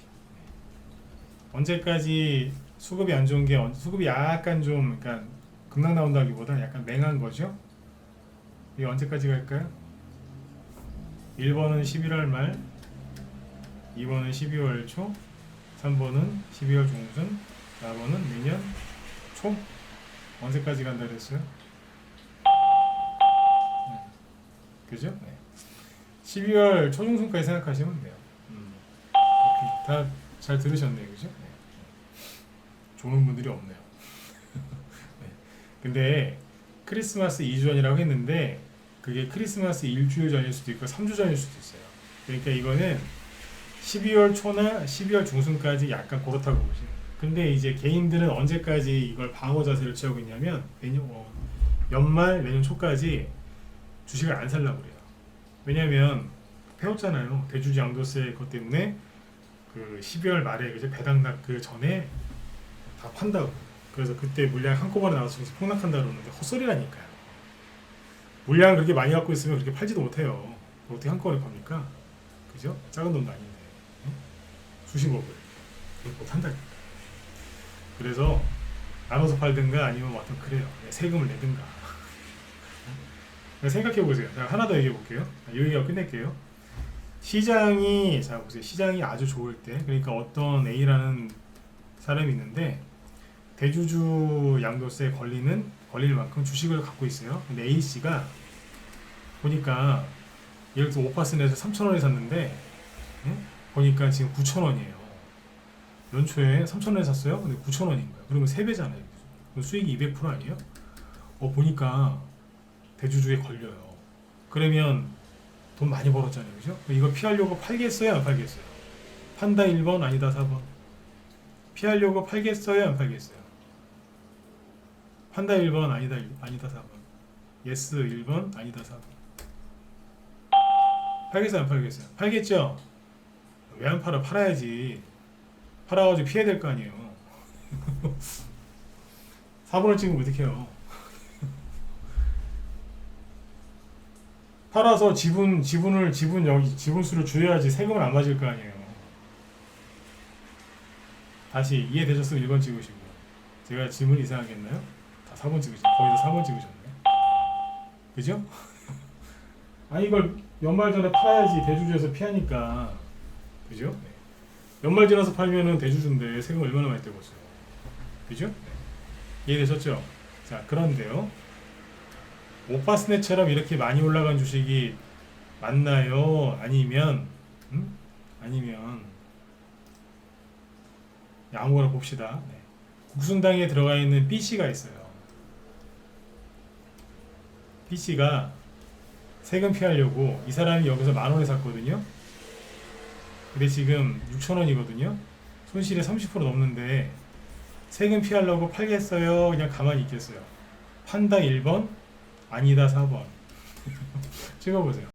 언제까지 수급이 안 좋은 게 수급이 약간 좀 그러니까 급락 나온다기보다 약간 맹한 거죠. 이게 언제까지 갈까요? 1번은 11월 말, 2번은 12월 초, 3번은 12월 중순, 4번은 내년 초. 언제까지 간다 그랬어요? 그죠? 네. 12월 초중순까지 생각하시면 돼요. 다 잘 들으셨네요, 그죠? 네. 좋은 분들이 없네요. 네. 근데 크리스마스 2주 전이라고 했는데 그게 크리스마스 일주일 전일 수도 있고 3주 전일 수도 있어요. 그러니까 이거는 12월 초나 12월 중순까지 약간 그렇다고 보시면. 근데 이제 개인들은 언제까지 이걸 방어 자세를 취하고 있냐면 연말 내년 초까지 주식을 안 살려고 그래요. 왜냐면 배웠잖아요. 대주주 양도세 그것 때문에 그 12월 말에 그죠? 배당락 그 전에 다 판다고. 그래서 그때 물량 한꺼번에 나와서 폭락한다 그러는데 헛소리라니까요. 물량 그렇게 많이 갖고 있으면 그렇게 팔지도 못해요. 어떻게 한꺼번에 팝니까? 그죠? 작은 돈도 아닌데. 수십억을 못한다니까. 그래서 나눠서 팔든가 아니면 어떤 그래요. 세금을 내든가. 생각해 보세요. 하나 더 얘기해 볼게요. 이 얘기하고 끝낼게요. 시장이 자 보세요. 시장이 아주 좋을 때 그러니까 어떤 A라는 사람이 있는데 대주주 양도세 걸릴 만큼 주식을 갖고 있어요. 근데 A 씨가 보니까 예를 들어 5%에서 3,000원에 샀는데 보니까 지금 9,000원이에요. 연초에 3,000원에 샀어요. 근데 9,000원인 거예요. 그러면 3배잖아요. 수익이 200% 아니에요? 보니까 대주주에 걸려요. 그러면 돈 많이 벌었잖아요. 그죠? 이거 피하려고 팔겠어요? 안 팔겠어요? 판다 1번 아니다 4번. 피하려고 팔겠어요? 안 팔겠어요? 판다 1번 아니다 4번. 예스 1번 아니다 4번. 팔겠어요? 안 팔겠어요? 팔겠죠? 왜 안 팔아? 팔아야지. 팔아가지고 피해야 될 거 아니에요. 4번을 찍으면 어떡해요? 팔아서 지분수를 줄여야지 세금을 안 맞을 거 아니에요. 다시 이해되셨으면 1번 찍으시고. 제가 질문 이상하게 했나요? 다 4번 찍으시고. 거기서 4번 찍으셨네. 그죠? 아니 이걸 연말 전에 팔아야지 대주주에서 피하니까. 그죠? 네. 연말 지나서 팔면은 대주주인데 세금 얼마나 많이 떼겠어요. 그죠? 네. 이해되셨죠? 자, 그런데요. 오빠스넷처럼 이렇게 많이 올라간 주식이 맞나요? 아니면 아무거나 봅시다. 네. 국순당에 들어가 있는 B씨가 있어요. B씨가 세금 피하려고 이 사람이 여기서 10,000원에 샀거든요. 근데 지금 6,000원이거든요. 손실이 30% 넘는데 세금 피하려고 팔겠어요? 그냥 가만히 있겠어요? 판다 1번? 아니다 4번. 찍어보세요.